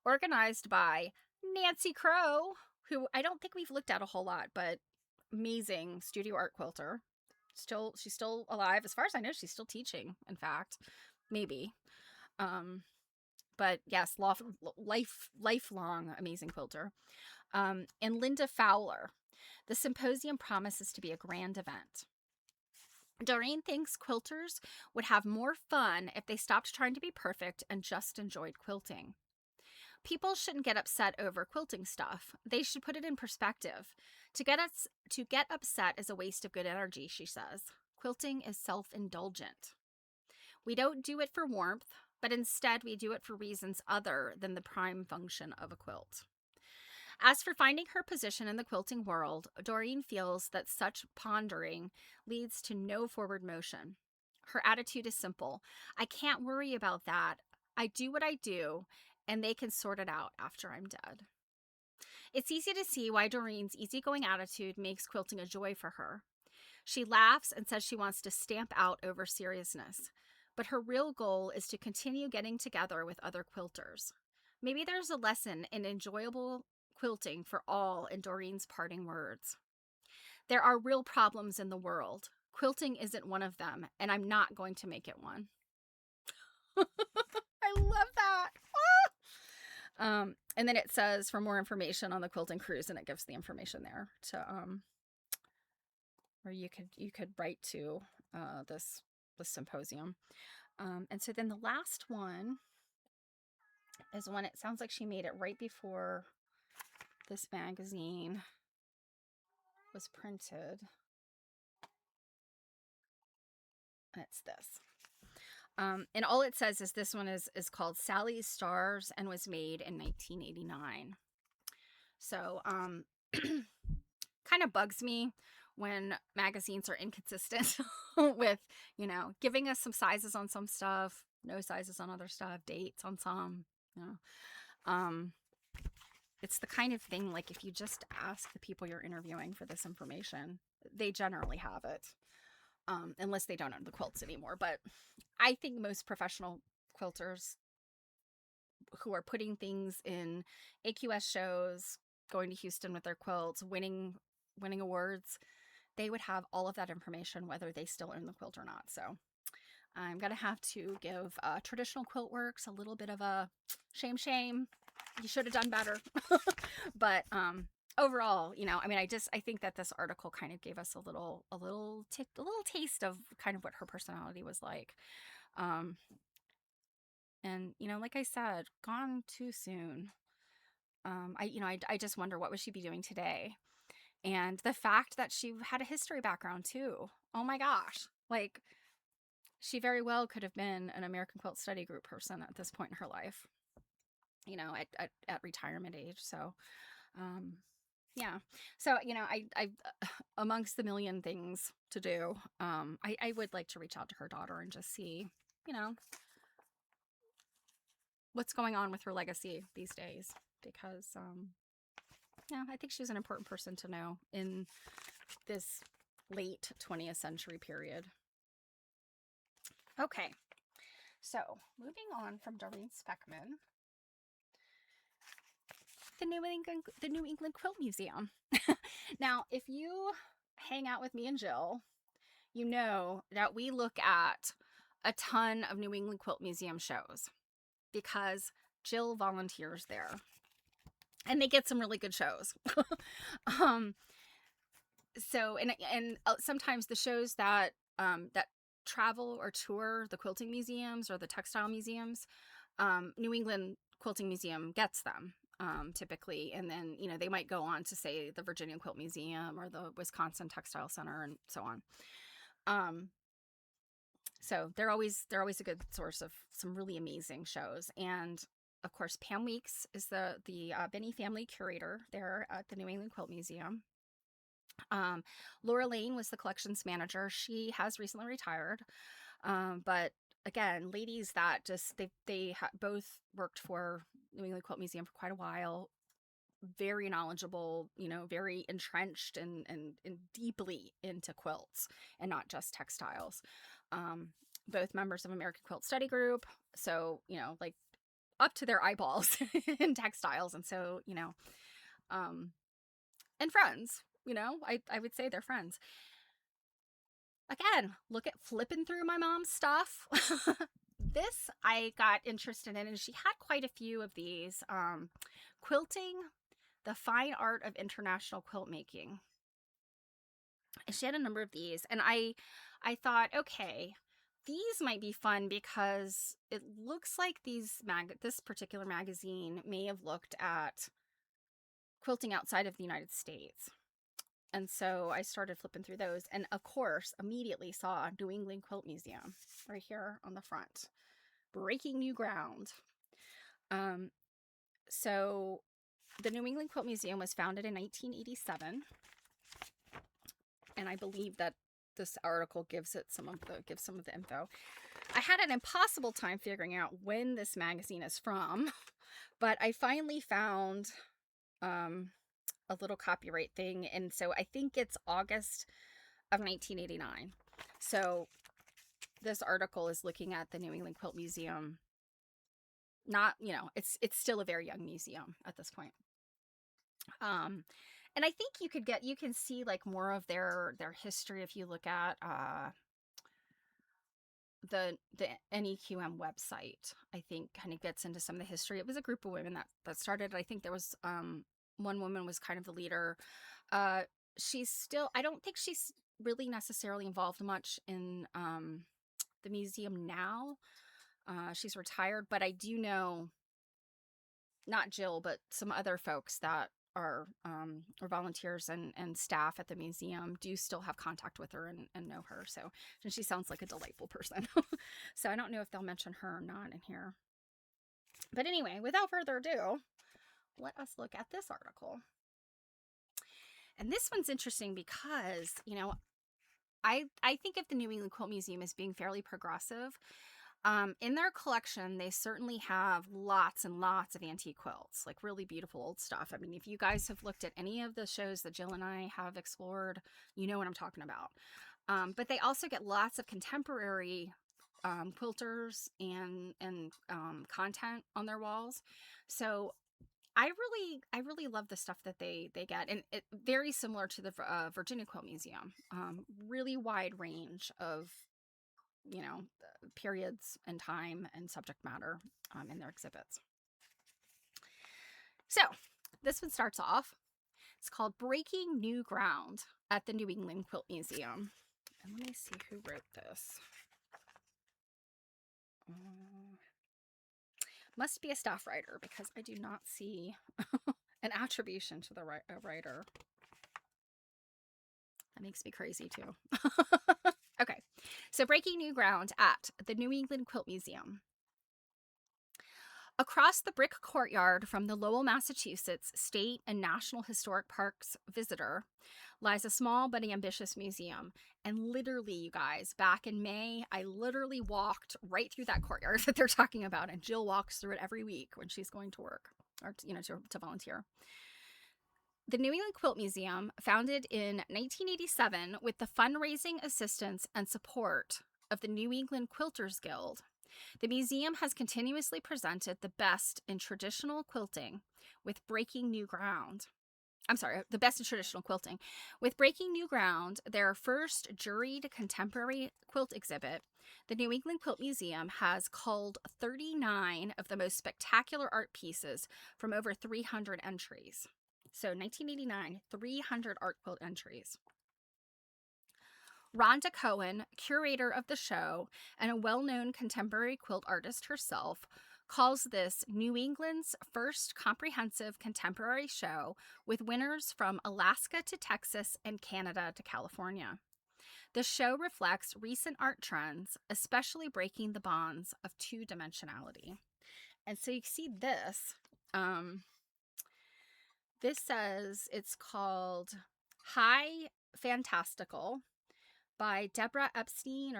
organized by Nancy Crow, who I don't think we've looked at a whole lot, but amazing studio art quilter. She's still alive. As far as I know, she's still teaching, in fact. Maybe. But yes, lifelong amazing quilter. And Linda Fowler. The symposium promises to be a grand event. Doreen thinks quilters would have more fun if they stopped trying to be perfect and just enjoyed quilting. People shouldn't get upset over quilting stuff. They should put it in perspective. To get upset is a waste of good energy, she says. Quilting is self-indulgent. We don't do it for warmth, but instead we do it for reasons other than the prime function of a quilt. As for finding her position in the quilting world, Doreen feels that such pondering leads to no forward motion. Her attitude is simple. I can't worry about that. I do what I do, and they can sort it out after I'm dead. It's easy to see why Doreen's easygoing attitude makes quilting a joy for her. She laughs and says she wants to stamp out over seriousness, but her real goal is to continue getting together with other quilters. Maybe there's a lesson in enjoyable quilting for all in Doreen's parting words. There are real problems in the world. Quilting isn't one of them, and I'm not going to make it one. I love that. Ah! And then it says for more information on the quilting cruise, and it gives the information there to or you could write to this symposium. And so then the last one is when it sounds like she made it right before this magazine was printed. And it's this. And all it says is this one is called Sally's Stars and was made in 1989. So, kind of bugs me when magazines are inconsistent with, you know, giving us some sizes on some stuff, no sizes on other stuff, dates on some, you know. It's the kind of thing, like, if you just ask the people you're interviewing for this information, they generally have it. Unless they don't own the quilts anymore. But I think most professional quilters who are putting things in AQS shows, going to Houston with their quilts, winning awards, they would have all of that information whether they still own the quilt or not. So I'm gonna have to give Traditional Quilt Works a little bit of a shame. You should have done better. But overall, you know, I mean, I think that this article kind of gave us a little taste of kind of what her personality was like. And, you know, like I said, gone too soon. I just wonder, what would she be doing today? And the fact that she had a history background too. Oh my gosh. Like, she very well could have been an American Quilt Study Group person at this point in her life, you know, at retirement age. So, yeah. So, you know, I amongst the million things to do, I would like to reach out to her daughter and just see, you know, what's going on with her legacy these days, because, yeah, I think she's an important person to know in this late 20th century period. Okay. So, moving on from Doreen Speckmann, the New England Quilt Museum. Now, if you hang out with me and Jill, you know that we look at a ton of New England Quilt Museum shows because Jill volunteers there, and they get some really good shows. So, and sometimes the shows that that travel or tour the quilting museums or the textile museums, New England Quilting Museum gets them. Typically, and then, you know, they might go on to, say, the Virginia Quilt Museum or the Wisconsin Textile Center and so on. So they're always a good source of some really amazing shows. And of course, Pam Weeks is the Benny family curator there at the New England Quilt Museum. Laura Lane was the collections manager. She has recently retired, but again, ladies that just they both worked for New England Quilt Museum for quite a while. Very knowledgeable, you know, very entrenched and deeply into quilts and not just textiles. Both members of American Quilt Study Group, so, you know, like, up to their eyeballs in textiles, and so, you know, and friends. You know, I would say they're friends. Again, look at flipping through my mom's stuff. This I got interested in, and she had quite a few of these. Quilting, the Fine Art of International Quilt Making. And she had a number of these, and I thought, okay, these might be fun because it looks like this particular magazine may have looked at quilting outside of the United States. And so I started flipping through those, and of course, immediately saw New England Quilt Museum right here on the front. Breaking new ground. So the New England Quilt Museum was founded in 1987. And I believe that this article gives some of the info. I had an impossible time figuring out when this magazine is from, but I finally found a little copyright thing, and so I think it's August of 1989. So this article is looking at the New England Quilt Museum. Not, you know, it's still a very young museum at this point. And I think you can see like more of their history if you look at the NEQM website. I think kind of gets into some of the history. It was a group of women that started. I think there was one woman was kind of the leader. She's still, I don't think she's really necessarily involved much in the museum now. She's retired, but I do know not Jill, but some other folks that are or volunteers and staff at the museum do still have contact with her and know her. So, and she sounds like a delightful person. So I don't know if they'll mention her or not in here. But anyway, without further ado, let us look at this article. And this one's interesting because, you know, I think of the New England Quilt Museum as being fairly progressive. In their collection, they certainly have lots and lots of antique quilts, like really beautiful old stuff. I mean, if you guys have looked at any of the shows that Jill and I have explored, you know what I'm talking about. But they also get lots of contemporary quilters and content on their walls. So I really love the stuff that they get, and it very similar to the Virginia Quilt Museum. Really wide range of, you know, periods and time and subject matter in their exhibits. So this one starts off. It's called Breaking New Ground at the New England Quilt Museum. And let me see who wrote this. Must be a staff writer because I do not see an attribution to the writer. That makes me crazy too. Okay, so Breaking New Ground at the New England Quilt Museum. Across the brick courtyard from the Lowell, Massachusetts State and National Historic Parks visitor lies a small but ambitious museum. And literally, you guys, back in May, I literally walked right through that courtyard that they're talking about. And Jill walks through it every week when she's going to work or, you know, to volunteer. The New England Quilt Museum, founded in 1987 with the fundraising assistance and support of the New England Quilters Guild, the museum has continuously presented the best in traditional quilting with Breaking New Ground. I'm sorry, the best in traditional quilting. With Breaking New Ground, their first juried contemporary quilt exhibit, the New England Quilt Museum has culled 39 of the most spectacular art pieces from over 300 entries. So 1989, 300 art quilt entries. Rhonda Cohen, curator of the show and a well-known contemporary quilt artist herself, calls this New England's first comprehensive contemporary show with winners from Alaska to Texas and Canada to California. The show reflects recent art trends, especially breaking the bonds of two-dimensionality. And so you see this. This says it's called High Fantastical by Deborah Epstein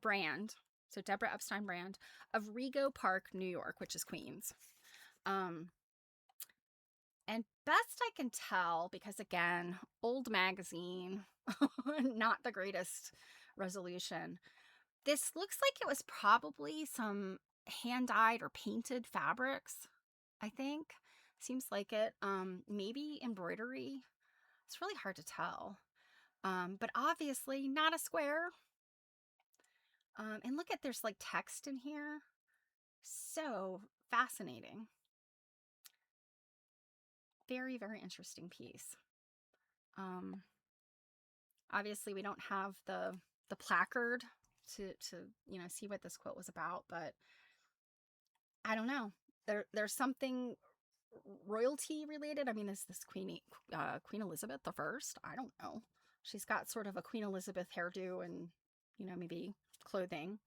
Brand. So Deborah Epstein Brand of Rego Park, New York, which is Queens. And best I can tell, because again, old magazine, not the greatest resolution. This looks like it was probably some hand-dyed or painted fabrics, I think. Seems like it. Maybe embroidery. It's really hard to tell. But obviously not a square. And look at, there's like text in here. So fascinating. Very, very interesting piece. Obviously we don't have the placard to you know, see what this quilt was about, but I don't know. There's something royalty related. I mean, is this Queen Elizabeth the First? I don't know. She's got sort of a Queen Elizabeth hairdo and, you know, maybe clothing.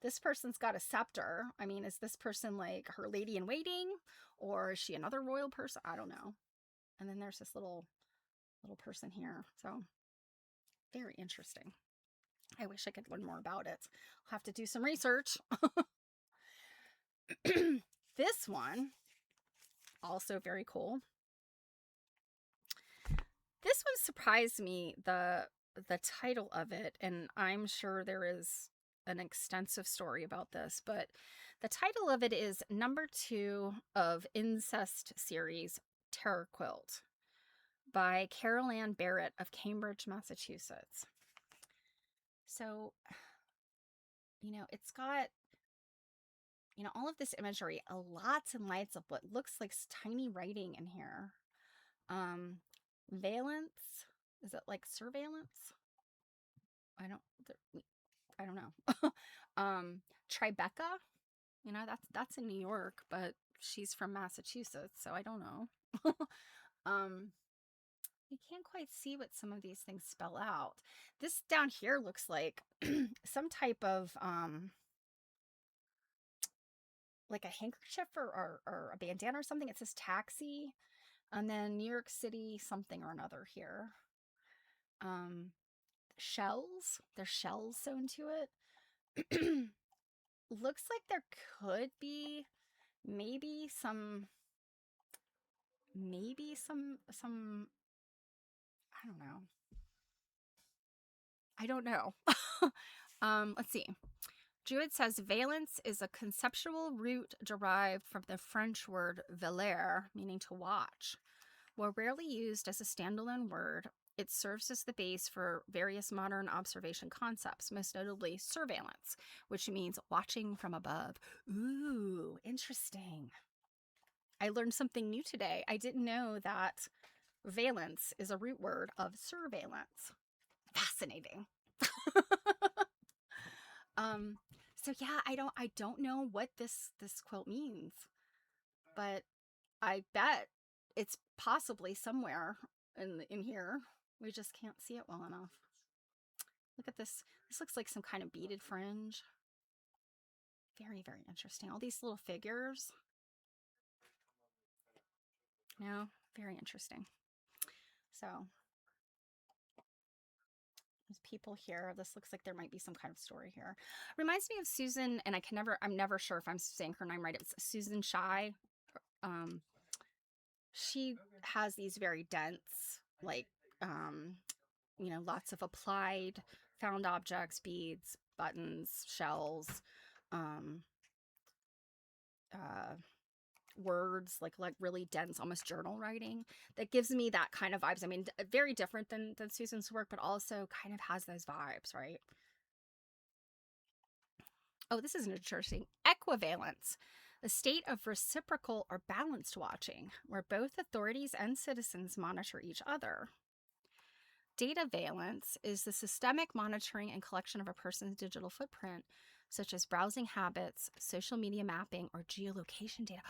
This person's got a scepter. I mean, is this person like her lady in waiting, or is she another royal person? I don't know. And then there's this little person here. So very interesting. I wish I could learn more about it. I'll have to do some research. This one, also very cool. This one surprised me, the title of it, and I'm sure there is an extensive story about this, but the title of it is number 2 of Incest series, Terror Quilt, by Carol Ann Barrett of Cambridge, Massachusetts. So, you know, it's got, you know, all of this imagery, lots and lots of what looks like tiny writing in here. Valence, is it like surveillance? I don't know. Tribeca, You know, that's in New York, but she's from Massachusetts, so I don't know. You can't quite see what some of these things spell out. This down here looks like some type of like a handkerchief or a bandana or something. It says taxi, and then New York City something or another here. Shells. There's shells sewn to it. Looks like there could be maybe some I don't know. I don't know. Let's see. Druid says valence is a conceptual root derived from the French word veiller, meaning to watch. While rarely used as a standalone word, it serves as the base for various modern observation concepts, most notably surveillance, which means watching from above. Ooh, interesting. I learned something new today. I didn't know that valence is a root word of surveillance. Fascinating. So yeah, I don't know what this quilt means, but I bet it's possibly somewhere in here. We just can't see it well enough. Look at this. This looks like some kind of beaded fringe. Very, very interesting. All these little figures. No, very interesting. So there's people here. This looks like there might be some kind of story here. Reminds me of Susan, and I'm never sure if I'm saying her name right. It's Susan Shy. She has these very dense, like, lots of applied found objects, beads, buttons, shells, words, like really dense, almost journal writing that gives me that kind of vibes. I mean, very different than Susan's work, but also kind of has those vibes, right? Oh, this is interesting. Equivalence, the state of reciprocal or balanced watching, where both authorities and citizens monitor each other. Data valence is the systemic monitoring and collection of a person's digital footprint, such as browsing habits, social media mapping, or geolocation data.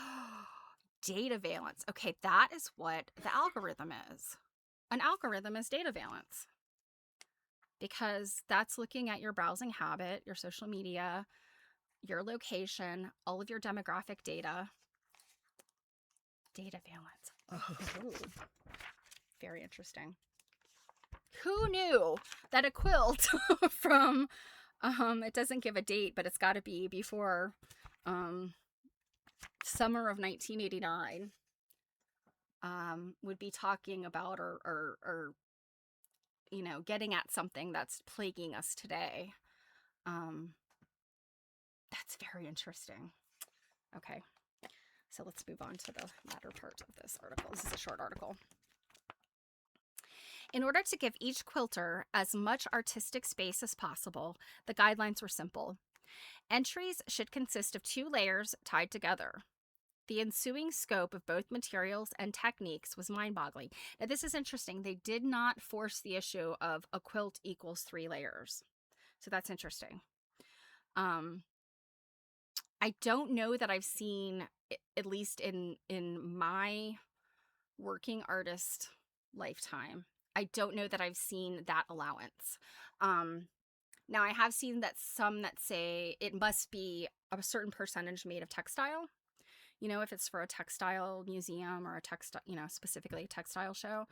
Data valence. Okay, that is what the algorithm is. An algorithm is data valence because that's looking at your browsing habit, your social media, your location, all of your demographic data. Data valence. Oh, very interesting. Who knew that a quilt from, it doesn't give a date, but it's got to be before summer of 1989, would be talking about or getting at something that's plaguing us today. That's very interesting. Okay, so let's move on to the latter part of this article. This is a short article. In order to give each quilter as much artistic space as possible, the guidelines were simple. Entries should consist of 2 layers tied together. The ensuing scope of both materials and techniques was mind-boggling. Now, this is interesting. They did not force the issue of a quilt equals 3 layers. So that's interesting. I don't know that I've seen, at least in my working artist lifetime, I don't know that I've seen that allowance. Now, I have seen that some that say it must be a certain percentage made of textile. If it's for a textile museum or a textile, specifically a textile show.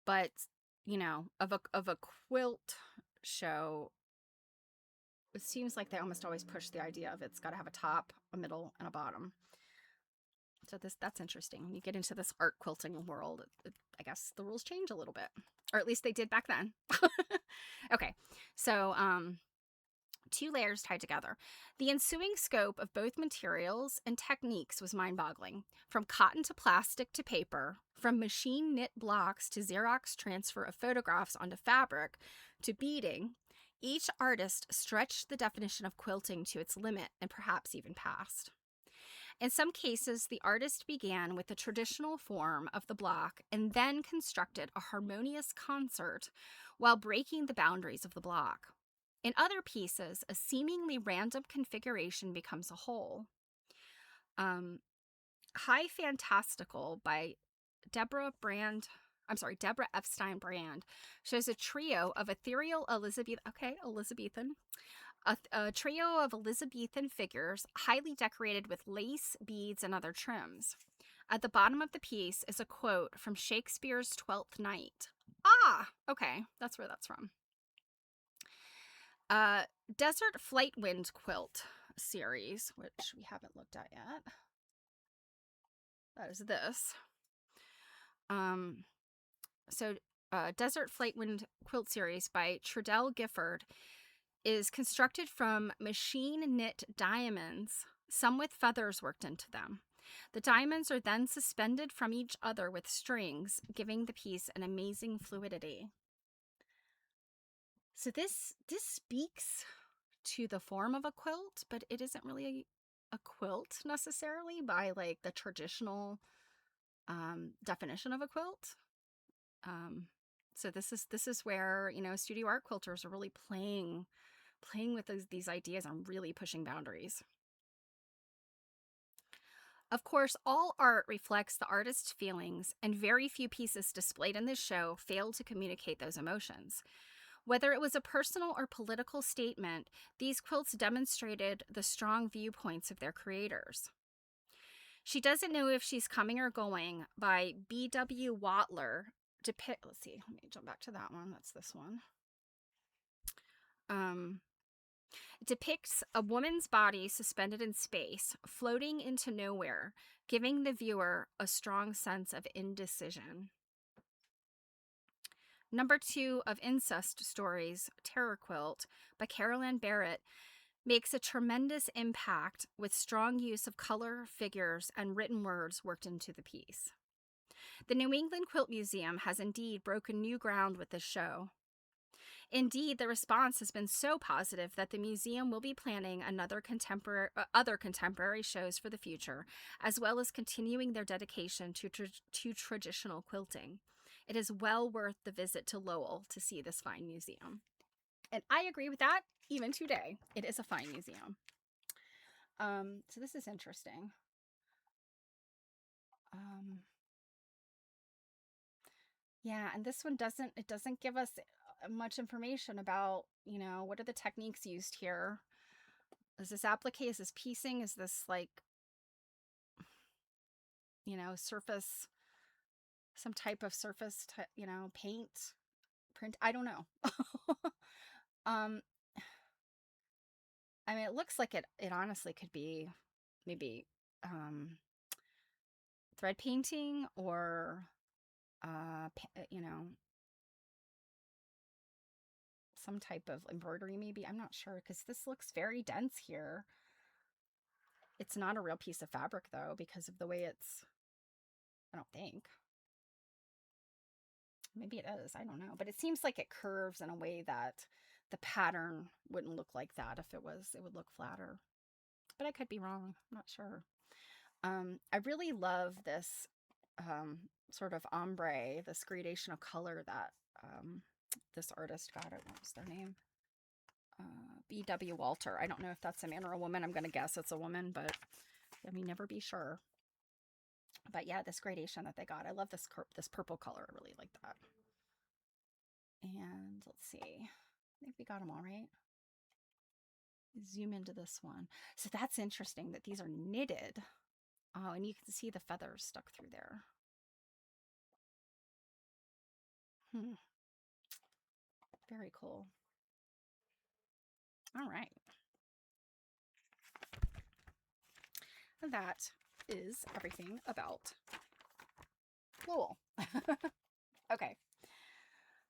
But, of a quilt show, it seems like they almost always push the idea of it's got to have a top, a middle, and a bottom. So that's interesting. When you get into this art quilting world, I guess the rules change a little bit, or at least they did back then. Okay, so 2 layers tied together. The ensuing scope of both materials and techniques was mind-boggling. From cotton to plastic to paper, from machine knit blocks to Xerox transfer of photographs onto fabric to beading, each artist stretched the definition of quilting to its limit and perhaps even past. In some cases, the artist began with the traditional form of the block and then constructed a harmonious concert while breaking the boundaries of the block. In other pieces, a seemingly random configuration becomes a whole. High Fantastical by Deborah Epstein Brand shows a trio of ethereal Elizabethan, a trio of Elizabethan figures highly decorated with lace, beads, and other trims. At the bottom of the piece is a quote from Shakespeare's Twelfth Night. Ah, okay, that's where that's from. Desert Flight Wind Quilt series, which we haven't looked at yet. That is this. Desert Flight Wind Quilt series by Trudell Gifford is constructed from machine knit diamonds, some with feathers worked into them. The diamonds are then suspended from each other with strings, giving the piece an amazing fluidity. So this speaks to the form of a quilt, but it isn't really a quilt necessarily by like the traditional definition of a quilt. So this is where, you know, studio art quilters are really playing with these ideas and really pushing boundaries. Of course, all art reflects the artist's feelings, and very few pieces displayed in this show fail to communicate those emotions. Whether it was a personal or political statement, these quilts demonstrated the strong viewpoints of their creators. She Doesn't Know If She's Coming or Going by B.W. Watler let's see, let me jump back to that one. That's this one. Depicts a woman's body suspended in space, floating into nowhere, giving the viewer a strong sense of indecision. Number 2 of Incest Stories, Terror Quilt by Carol Ann Barrett, makes a tremendous impact with strong use of color, figures, and written words worked into the piece. The New England Quilt Museum has indeed broken new ground with this show. Indeed, the response has been so positive that the museum will be planning other contemporary shows for the future, as well as continuing their dedication to traditional quilting. It is well worth the visit to Lowell to see this fine museum. And I agree with that even today. It is a fine museum. So this is interesting. Yeah, and this one doesn't give us much information about, you know, what are the techniques used here? Is this applique? Is this piecing? Is this like, you know, surface, some type of surface, you know, paint, print? I don't know. I mean, it looks like it honestly could be maybe thread painting or, you know, some type of embroidery maybe. I'm not sure because this looks very dense here. It's not a real piece of fabric though because of the way it's, I don't think. Maybe it is, I don't know. But it seems like it curves in a way that the pattern wouldn't look like that if it was. It would look flatter. But I could be wrong. I'm not sure. I really love this sort of ombre, this gradation of color that this artist got. What was their name? B.W. Walter. I don't know if that's a man or a woman. I'm going to guess it's a woman, but I mean, never be sure. But yeah, this gradation that they got. I love this purple color. I really like that. And let's see. I think we got them all right. Zoom into this one. So that's interesting that these are knitted. Oh, and you can see the feathers stuck through there. Very cool. All right. That is everything about Lowell. Okay.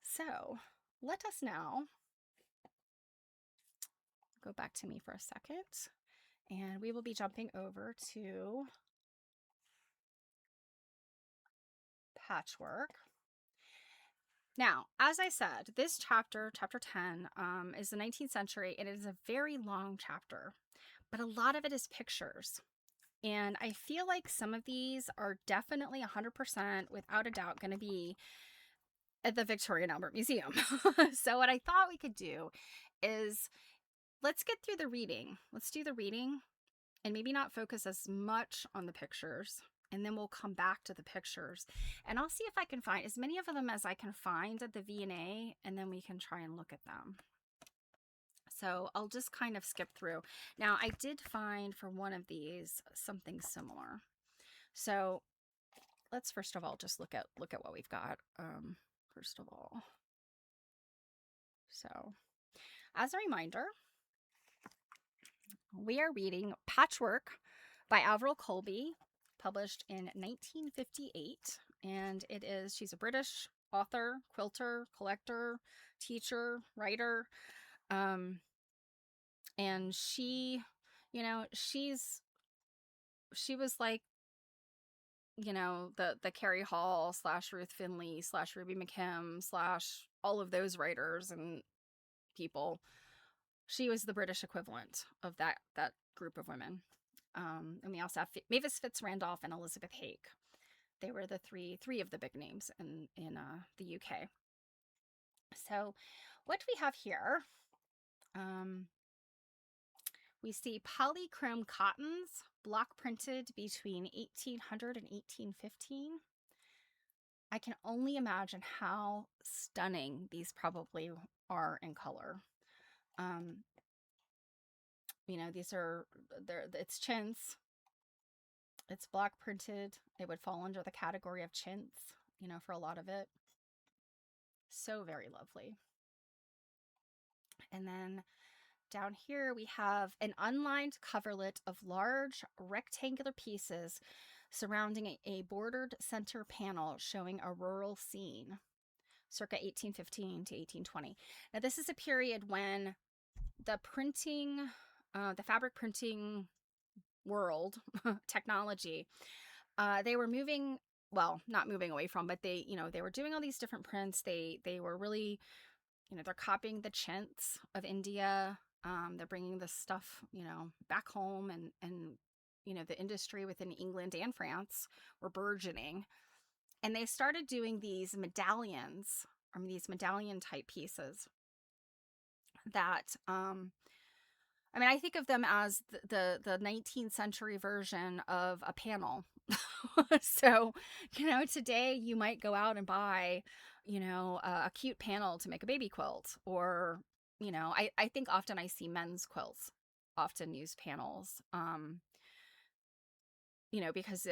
So let us now go back to me for a second, and we will be jumping over to Patchwork. Now, as I said, this chapter 10, is the 19th century. It is a very long chapter, but a lot of it is pictures. And I feel like some of these are definitely 100% without a doubt going to be at the Victoria and Albert Museum. So what I thought we could do is let's get through the reading. Let's do the reading and maybe not focus as much on the pictures. And then we'll come back to the pictures. And I'll see if I can find as many of them as I can find at the V&A, and then we can try and look at them. So I'll just kind of skip through. Now, I did find for one of these something similar. So let's first of all just look at what we've got. First of all, so as a reminder, we are reading Patchwork by Aver Colby, published in 1958, and she's a British author, quilter, collector, teacher, writer, and she was like, the Carrie Hall / Ruth Finley / Ruby McKim / all of those writers and people. She was the British equivalent of that group of women. And we also have Mavis Fitz Randolph and Elizabeth Haig. They were the three of the big names in the UK. So what we have here, we see polychrome cottons, block printed between 1800 and 1815. I can only imagine how stunning these probably are in color. It's chintz. It's block printed. It would fall under the category of chintz, for a lot of it. So very lovely. And then down here we have an unlined coverlet of large rectangular pieces surrounding a bordered center panel showing a rural scene, circa 1815 to 1820. Now this is a period when the fabric printing world, technology, they were not moving away from, but they were doing all these different prints. They were really, they're copying the chintz of India. They're bringing this stuff, back home, and the industry within England and France were burgeoning. And they started doing these medallions, or these medallion type pieces that, I think of them as the 19th century version of a panel. So, today you might go out and buy, a cute panel to make a baby quilt, or, I think often I see men's quilts often use panels, because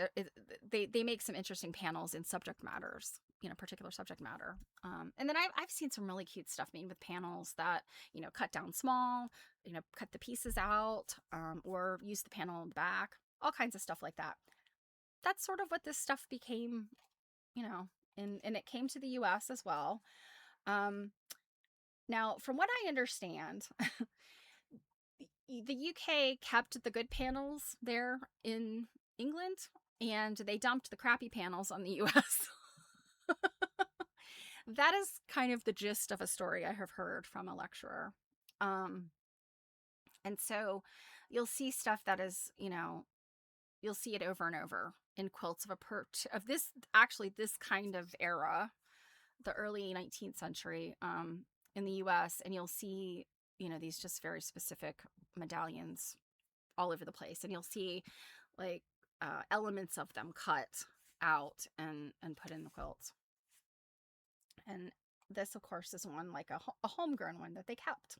they make some interesting panels in subject matters, particular subject matter. And then I've seen some really cute stuff made with panels that, cut down small, cut the pieces out, or use the panel in the back, all kinds of stuff like that. That's sort of what this stuff became, and it came to the US as well. Now, from what I understand, the UK kept the good panels there in England, and they dumped the crappy panels on the US. That is kind of the gist of a story I have heard from a lecturer. And so you'll see stuff that is, you'll see it over and over in quilts of this kind of era, the early 19th century, in the US, and you'll see, these just very specific medallions all over the place, and you'll see like elements of them cut out and put in the quilts. And this, of course, is one like a homegrown one that they kept.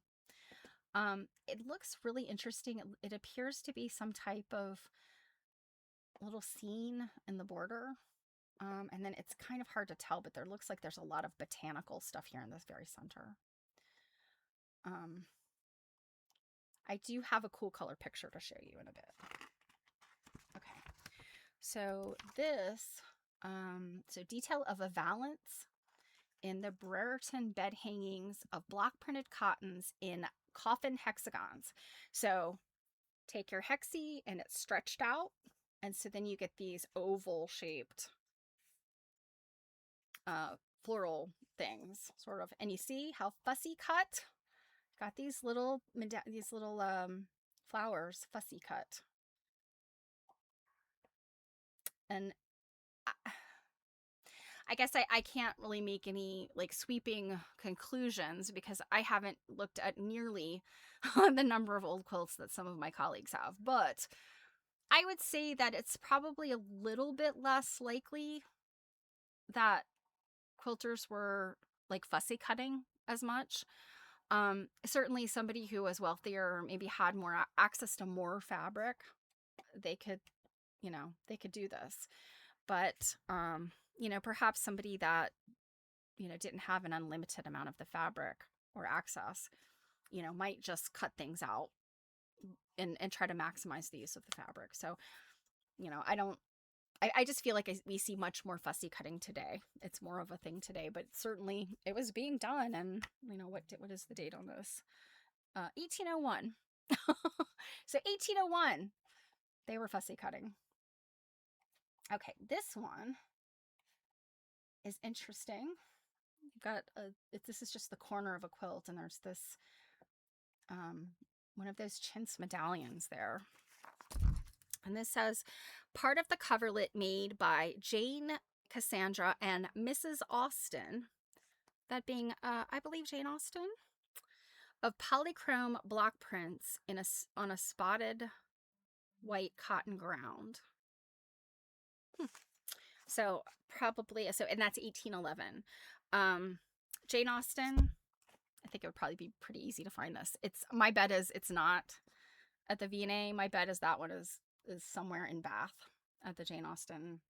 It looks really interesting. It appears to be some type of little scene in the border. And then it's kind of hard to tell, but there looks like there's a lot of botanical stuff here in this very center. I do have a cool color picture to show you in a bit. Okay. So this, detail of a valance in the Brereton bed hangings of block printed cottons in coffin hexagons. So take your hexie and it's stretched out, and so then you get these oval shaped floral things, sort of, and you see how fussy cut. Got these little flowers fussy cut, and I guess I can't really make any like sweeping conclusions because I haven't looked at nearly the number of old quilts that some of my colleagues have. But I would say that it's probably a little bit less likely that quilters were like fussy cutting as much. Certainly somebody who was wealthier or maybe had more access to more fabric, they could, they could do this. But, perhaps somebody that, didn't have an unlimited amount of the fabric or access, might just cut things out and try to maximize the use of the fabric. So, I don't, I just feel like we see much more fussy cutting today. It's more of a thing today, but certainly it was being done. And, what is the date on this? 1801. So 1801, they were fussy cutting. Okay, this one is interesting. You've got this is just the corner of a quilt, and there's this one of those chintz medallions there. And this says, part of the coverlet made by Jane Cassandra and Mrs. Austen, that being, I believe, Jane Austen, of polychrome block prints on a spotted white cotton ground. So probably, and that's 1811. Jane Austen, I think it would probably be pretty easy to find this. My bet is it's not at the V&A. My bet is that one is somewhere in Bath at the Jane Austen,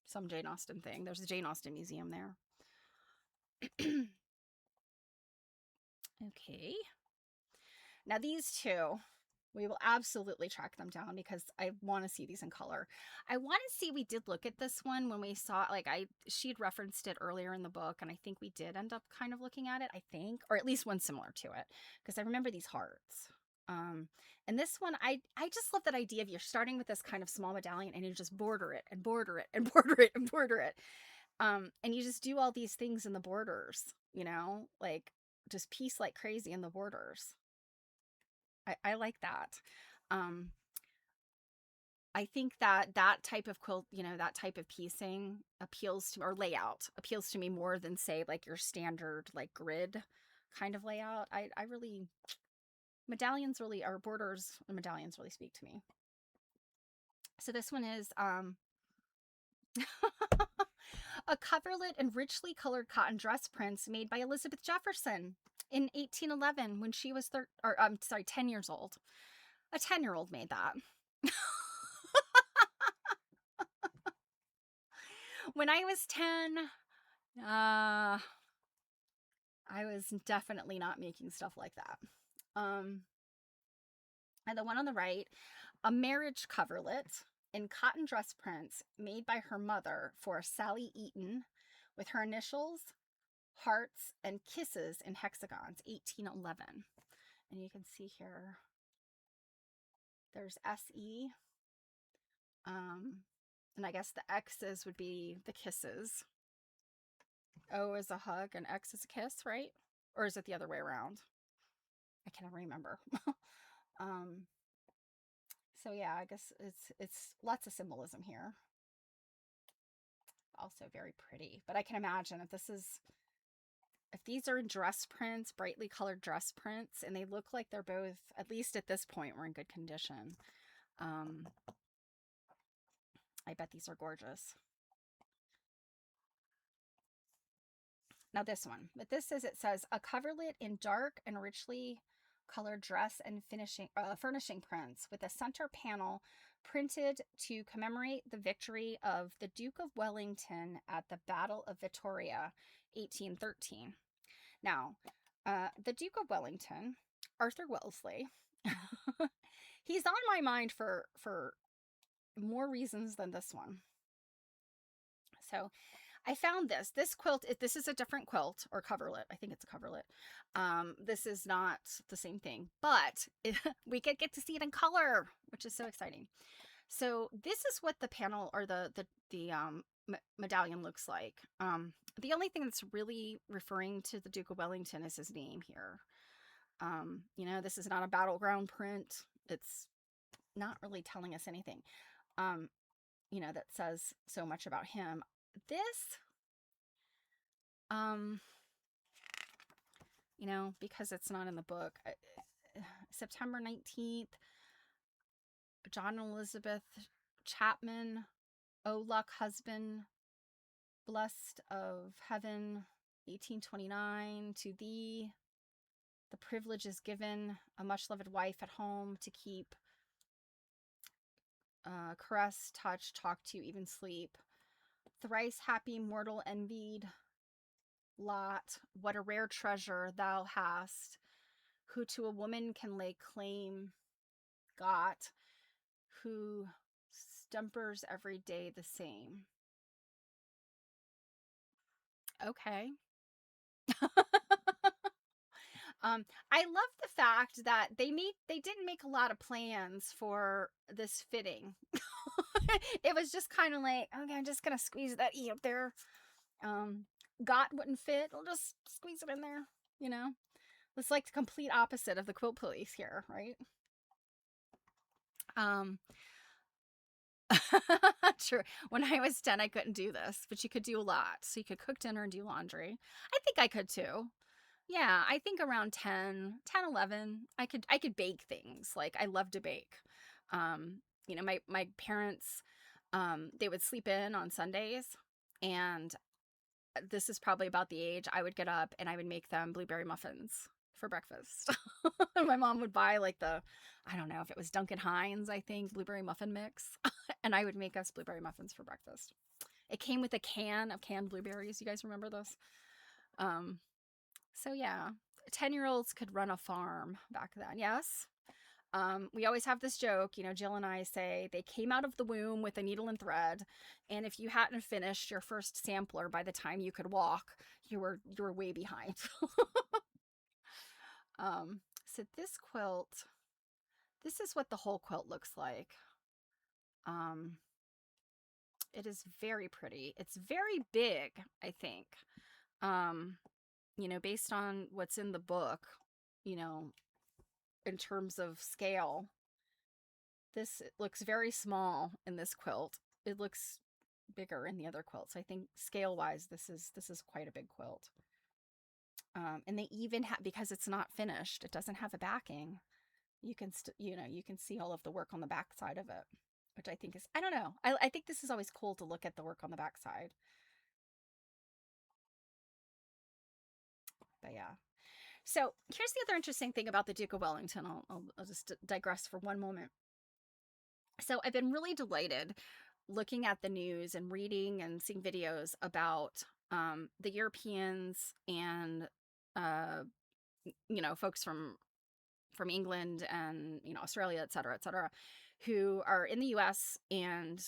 some Jane Austen thing. There's a Jane Austen museum there. Okay. Now these two, we will absolutely track them down because I want to see these in color. I want to see, we did look at this one when we saw, she'd referenced it earlier in the book, and I think we did end up kind of looking at it, I think, or at least one similar to it, because I remember these hearts. And this one, I just love that idea of you're starting with this kind of small medallion and you just border it and border it and border it and border it. And you just do all these things in the borders, like just piece like crazy in the borders. I like that. I think that type of quilt, that type of piecing appeals to, or layout appeals to me more than, say, like your standard, like grid kind of layout. Medallions really, or borders and medallions really speak to me. So this one is a coverlet and richly colored cotton dress prints made by Elizabeth Jefferson in 1811 when she was 10 years old. A 10-year-old made that. When I was 10, I was definitely not making stuff like that. And the one on the right, a marriage coverlet in cotton dress prints made by her mother for Sally Eaton with her initials, hearts, and kisses in hexagons, 1811. And you can see here, there's SE. And I guess the X's would be the kisses. O is a hug and X is a kiss, right? Or is it the other way around? I can't remember. So yeah, I guess it's lots of symbolism here. Also very pretty. But I can imagine if these are dress prints, brightly colored dress prints, and they look like they're both, at least at this point, were in good condition. I bet these are gorgeous. Now this one, but it says a coverlet in dark and richly colored dress and furnishing prints with a center panel printed to commemorate the victory of the Duke of Wellington at the Battle of Vittoria, 1813. Now, the Duke of Wellington, Arthur Wellesley, he's on my mind for more reasons than this one. So I found this quilt. This is a different quilt or coverlet. I think it's a coverlet. This is not the same thing, but we could get to see it in color, which is so exciting. So this is what the panel or the medallion looks like. The only thing that's really referring to the Duke of Wellington is his name here. This is not a battleground print. It's not really telling us anything, that says so much about him. This You know, because it's not in the book. September 19th, John and Elizabeth Chapman, O Luck Husband, blessed of heaven, 1829, to thee the privilege is given, a much loved wife at home to keep, caress, touch, talk to, even sleep. Thrice happy mortal envied lot, what a rare treasure thou hast, who to a woman can lay claim, got, who stumpers every day the same. Okay. I love the fact that they didn't make a lot of plans for this fitting. It was just kind of like, okay, I'm just gonna squeeze that E up there. Got wouldn't fit. I'll just squeeze it in there. You know, it's like the complete opposite of the quilt police here, right? True. When I was 10, I couldn't do this, but you could do a lot. So you could cook dinner and do laundry. I think I could too. Yeah, I think around 11, I could bake things. Like I love to bake. You know, my parents, they would sleep in on Sundays, and this is probably about the age I would get up and I would make them blueberry muffins for breakfast. My mom would buy like I don't know if it was Duncan Hines, I think, blueberry muffin mix, and I would make us blueberry muffins for breakfast. It came with a can of canned blueberries. You guys remember this? So yeah, 10-year-olds could run a farm back then. Yes. We always have this joke, you know, Jill and I say they came out of the womb with a needle and thread, and if you hadn't finished your first sampler by the time you could walk, you were way behind. So this quilt, this is what the whole quilt looks like. It is very pretty. It's very big, I think. You know, based on what's in the book, you know, in terms of scale, this looks very small in this quilt. It looks bigger in the other quilts. I think scale wise, this is quite a big quilt. And they even have, because it's not finished, it doesn't have a backing. You can you know, you can see all of the work on the back side of it, which I think is, I don't know. I think this is always cool to look at the work on the back side. But yeah. So here's the other interesting thing about the Duke of Wellington. I'll just digress for one moment. So I've been really delighted looking at the news and reading and seeing videos about the Europeans and you know, folks from England and, you know, Australia, et cetera, who are in the U.S. and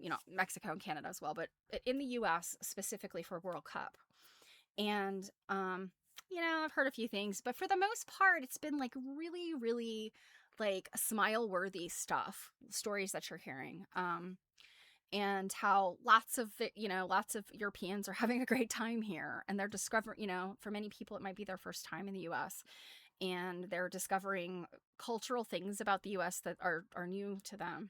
you know, Mexico and Canada as well, but in the U.S. specifically for World Cup. And you know, I've heard a few things, but for the most part, it's been like really, really like smile-worthy stuff, stories that you're hearing. And how lots of Europeans are having a great time here, and they're discovering, you know, for many people it might be their first time in the US, and they're discovering cultural things about the US that are new to them.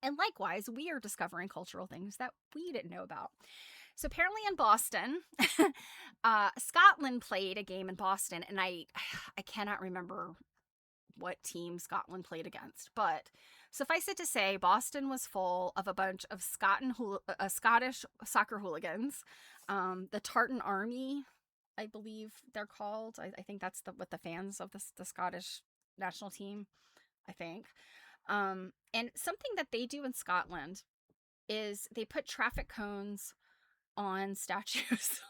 And likewise, we are discovering cultural things that we didn't know about. So apparently in Boston, Scotland played a game in Boston, and I cannot remember what team Scotland played against, but suffice it to say, Boston was full of a bunch of Scottish soccer hooligans. The Tartan Army, I believe they're called. I think that's what the fans of the Scottish national team, I think. And something that they do in Scotland is they put traffic cones on statues.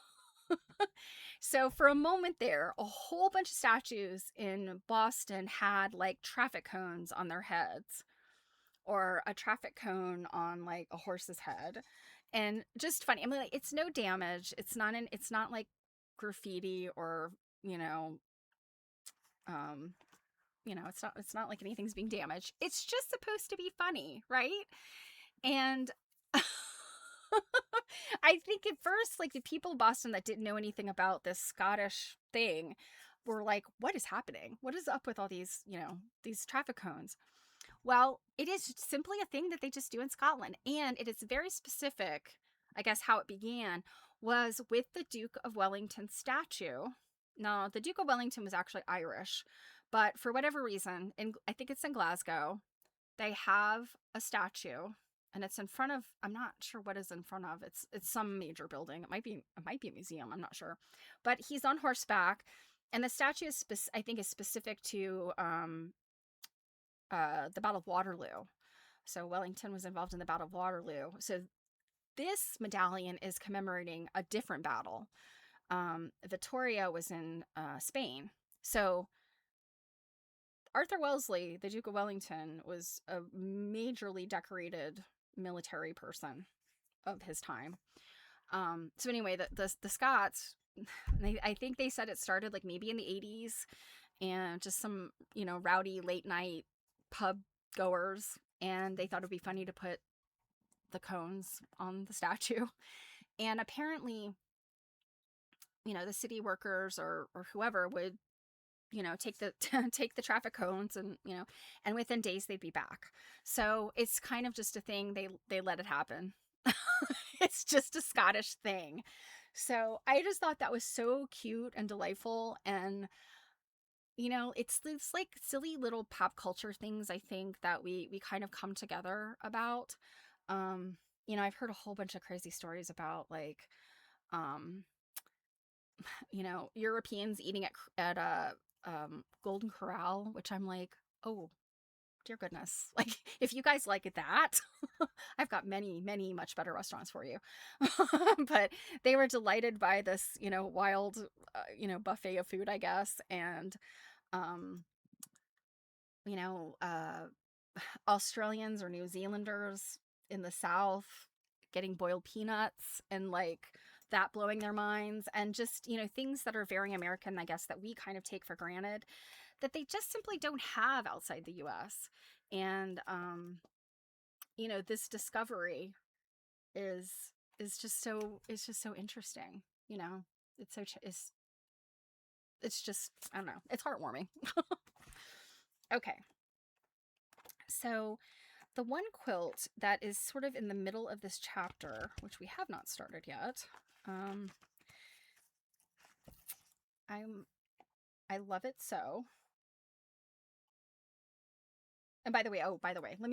So for a moment there, a whole bunch of statues in Boston had like traffic cones on their heads, or a traffic cone on like a horse's head. And just funny. I mean, like, it's no damage. It's not like graffiti or, you know, it's not like anything's being damaged. It's just supposed to be funny, right? And I think at first, like, the people of Boston that didn't know anything about this Scottish thing were like, what is happening? What is up with all these, you know, these traffic cones? Well, it is simply a thing that they just do in Scotland. And it is very specific, I guess, how it began. was with the Duke of Wellington statue. Now, the Duke of Wellington was actually Irish, but for whatever reason, I think it's in Glasgow, they have a statue, and it's in front of, I'm not sure what is in front of. It's some major building. It might be a museum, I'm not sure. But he's on horseback, and the statue is I think is specific to the Battle of Waterloo. So Wellington was involved in the Battle of Waterloo. So this medallion is commemorating a different battle. Vittoria was in Spain. So Arthur Wellesley, the Duke of Wellington, was a majorly decorated military person of his time. So anyway, the Scots, I think they said it started like maybe in the 80s, and just some, rowdy late night pub goers, and they thought it'd be funny to put the cones on the statue. And apparently, the city workers or whoever would, take the take the traffic cones, and within days they'd be back. So it's kind of just a thing, they let it happen. It's just a Scottish thing. So I just thought that was so cute and delightful, and it's this like silly little pop culture things, I think, that we kind of come together about. I've heard a whole bunch of crazy stories about like Europeans eating at a Golden Corral, which I'm like, oh dear goodness, like if you guys like that, I've got many, many much better restaurants for you. But they were delighted by this, wild, buffet of food, I guess. And Australians or New Zealanders in the South getting boiled peanuts and like that blowing their minds, and just, things that are very American, I guess, that we kind of take for granted, that they just simply don't have outside the US. And, this discovery is just so interesting. It's just, I don't know, it's heartwarming. Okay. So the one quilt that is sort of in the middle of this chapter, which we have not started yet, I love it so. And by the way, let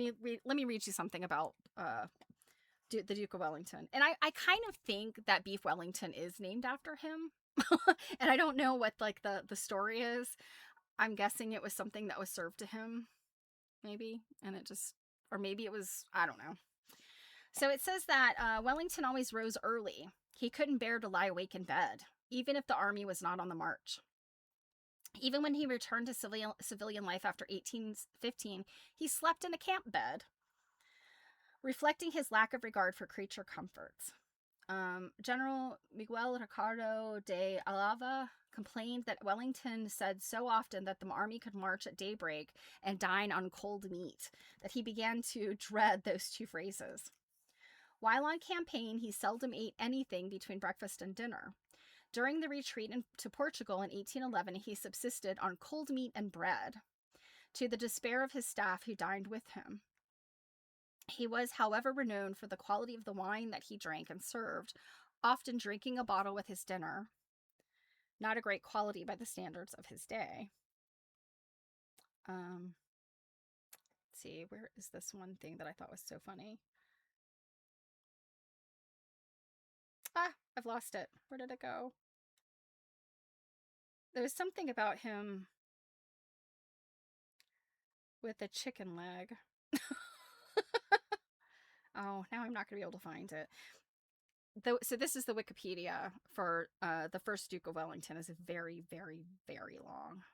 me read you something about the Duke of Wellington. And I kind of think that Beef Wellington is named after him. And I don't know what like the story is. I'm guessing it was something that was served to him, maybe, and it just, or maybe it was, I don't know. So it says that Wellington always rose early. He couldn't bear to lie awake in bed, even if the army was not on the march. Even when he returned to civilian life after 1815, he slept in a camp bed, reflecting his lack of regard for creature comforts. General Miguel Ricardo de Alava complained that Wellington said so often that the army could march at daybreak and dine on cold meat that he began to dread those two phrases. While on campaign, he seldom ate anything between breakfast and dinner. During the retreat to Portugal in 1811, he subsisted on cold meat and bread, to the despair of his staff who dined with him. He was, however, renowned for the quality of the wine that he drank and served, often drinking a bottle with his dinner. Not a great quality by the standards of his day. Let's see, where is this one thing that I thought was so funny? I've lost it. Where did it go? There was something about him with a chicken leg. Oh, now I'm not going to be able to find it. So this is the Wikipedia for the first Duke of Wellington. Is very, very, very long.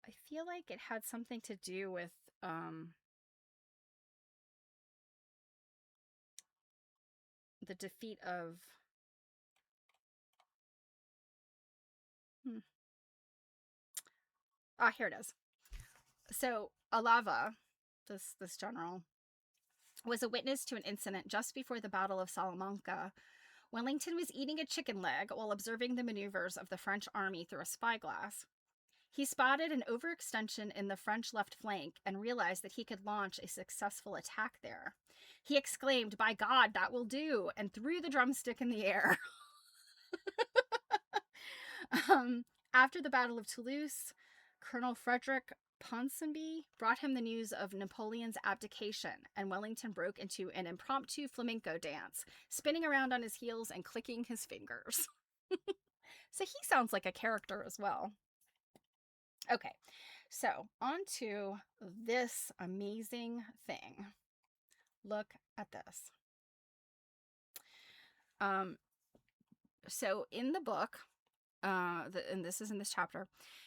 I feel like it had something to do with the defeat of here it is. So Alava, this general, was a witness to an incident just before the Battle of Salamanca. Wellington was eating a chicken leg while observing the maneuvers of the French army through a spyglass. He spotted an overextension in the French left flank and realized that he could launch a successful attack there. He exclaimed, "By God, that will do," and threw the drumstick in the air. After the Battle of Toulouse, Colonel Frederick Ponsonby brought him the news of Napoleon's abdication, and Wellington broke into an impromptu flamenco dance, spinning around on his heels and clicking his fingers. So he sounds like a character as well. Okay, so on to this amazing thing. Look at this. So in the book, and this is in this chapter,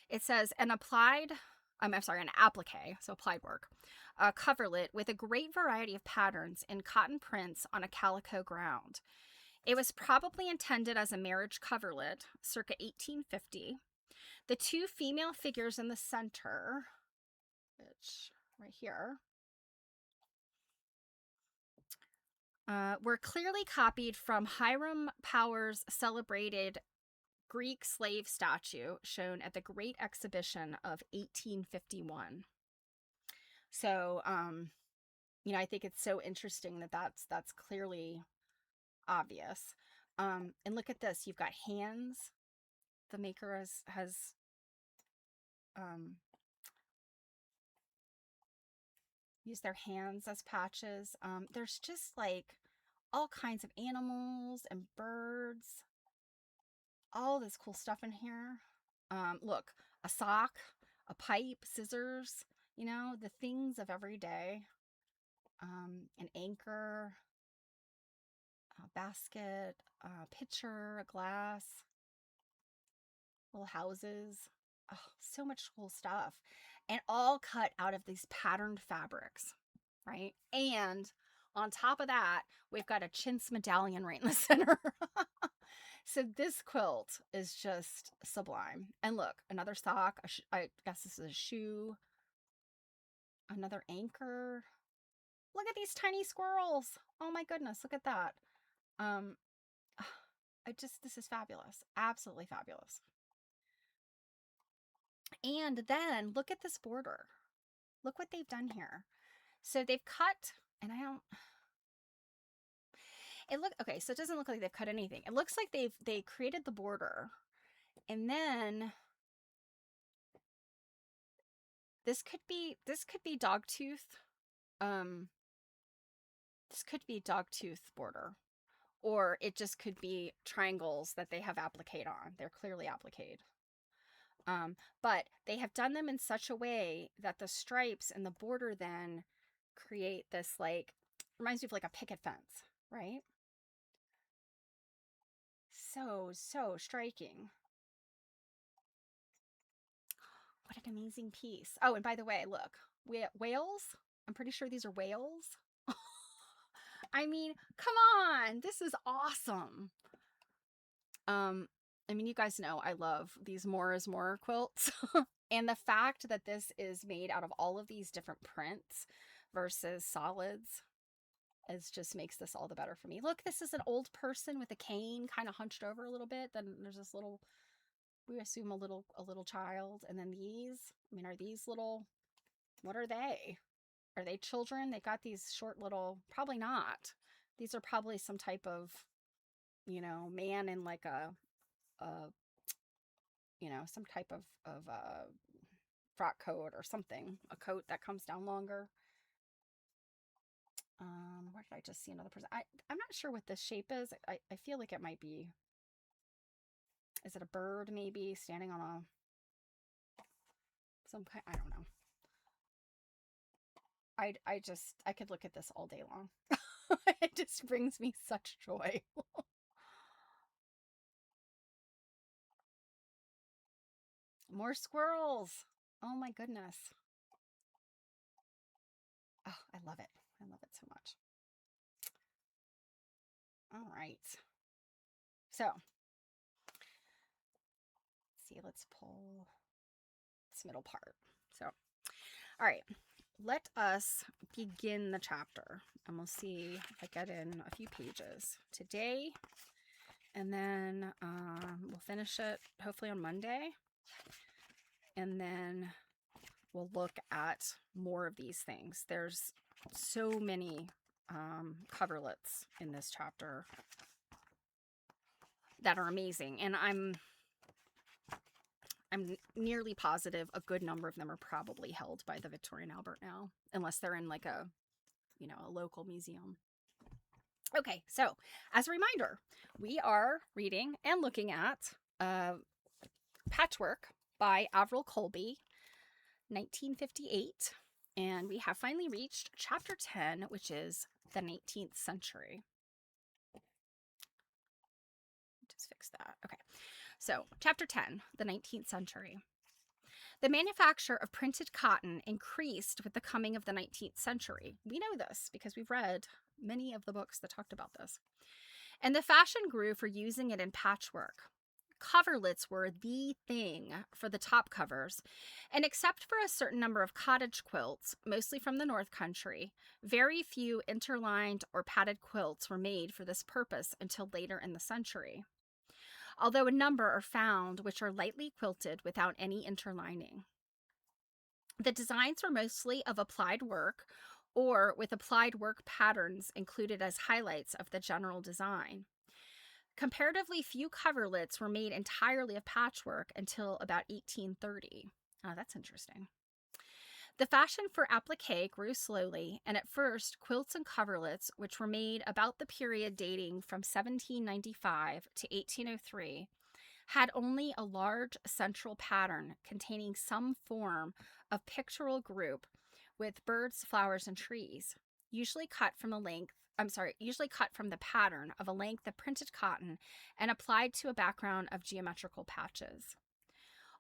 it says an applique, so applied work, a coverlet with a great variety of patterns in cotton prints on a calico ground. It was probably intended as a marriage coverlet, circa 1850. The two female figures in the center, which right here, were clearly copied from Hiram Power's celebrated Greek slave statue shown at the Great Exhibition of 1851. So, I think it's so interesting that that's clearly obvious. And look at this. You've got hands. The maker has used their hands as patches. There's just like all kinds of animals and birds. All this cool stuff in here. Look, a sock, a pipe, scissors, the things of every day. An anchor, a basket, a pitcher, a glass, little houses. Oh, so much cool stuff. And all cut out of these patterned fabrics, right? And on top of that, we've got a chintz medallion right in the center. So this quilt is just sublime. And look, another sock. I guess this is a shoe. Another anchor. Look at these tiny squirrels. Oh my goodness, look at that. This is fabulous. Absolutely fabulous. And then look at this border. Look what they've done here. So they've cut, and okay, so it doesn't look like they've cut anything. It looks like they created the border, and then this could be dog tooth. This could be dog tooth border, or it just could be triangles that they have appliqued on. They're clearly appliqued. But they have done them in such a way that the stripes and the border then create this, like, reminds me of like a picket fence, right? So striking. What an amazing piece. Oh, and by the way, look, whales. I'm pretty sure these are whales. I mean, come on, this is awesome. You guys know I love these more is more quilts. And the fact that this is made out of all of these different prints versus solids just makes this all the better for me. Look, this is an old person with a cane, kind of hunched over a little bit. Then there's this little, we assume a little child. And then these, are these little, what are they? Are they children? They got these short little, probably not. These are probably some type of, man in like some type of frock coat or something, a coat that comes down longer. Where did I just see another person? I'm not sure what this shape is. I feel like it might be, is it a bird maybe standing on some kind, I don't know. I could look at this all day long. It just brings me such joy. More squirrels. Oh my goodness. Oh, I love it. I love it so much. All right. So, let's pull this middle part. So, all right. Let us begin the chapter, and we'll see if I get in a few pages today, and then we'll finish it hopefully on Monday. and then we'll look at more of these things. There's so many coverlets in this chapter that are amazing, and I'm nearly positive a good number of them are probably held by the Victorian Albert now, unless they're in like a, you know, a local museum. Okay, so as a reminder, we are reading and looking at Patchwork by Avril Colby, 1958, and we have finally reached chapter 10, which is the 19th century. Just fix that. Okay. So, chapter 10, the 19th century. The manufacture of printed cotton increased with the coming of the 19th century. We know this because we've read many of the books that talked about this. And the fashion grew for using it in patchwork. Coverlets were the thing for the top covers, and except for a certain number of cottage quilts, mostly from the North Country, very few interlined or padded quilts were made for this purpose until later in the century, although a number are found which are lightly quilted without any interlining. The designs were mostly of applied work or with applied work patterns included as highlights of the general design. Comparatively few coverlets were made entirely of patchwork until about 1830. Oh, that's interesting. The fashion for applique grew slowly, and at first, quilts and coverlets, which were made about the period dating from 1795 to 1803, had only a large central pattern containing some form of pictorial group with birds, flowers, and trees, usually cut from the pattern of a length of printed cotton and applied to a background of geometrical patches.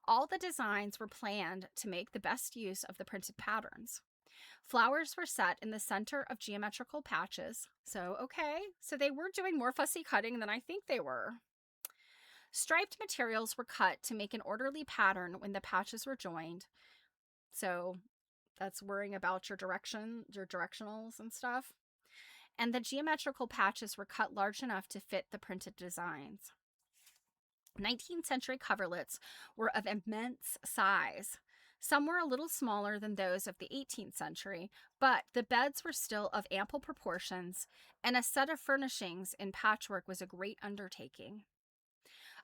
All the designs were planned to make the best use of the printed patterns. Flowers were set in the center of geometrical patches. So they were doing more fussy cutting than I think they were. Striped materials were cut to make an orderly pattern when the patches were joined. So that's worrying about your directionals and stuff. And the geometrical patches were cut large enough to fit the printed designs. 19th century coverlets were of immense size. Some were a little smaller than those of the 18th century, but the beds were still of ample proportions, and a set of furnishings in patchwork was a great undertaking.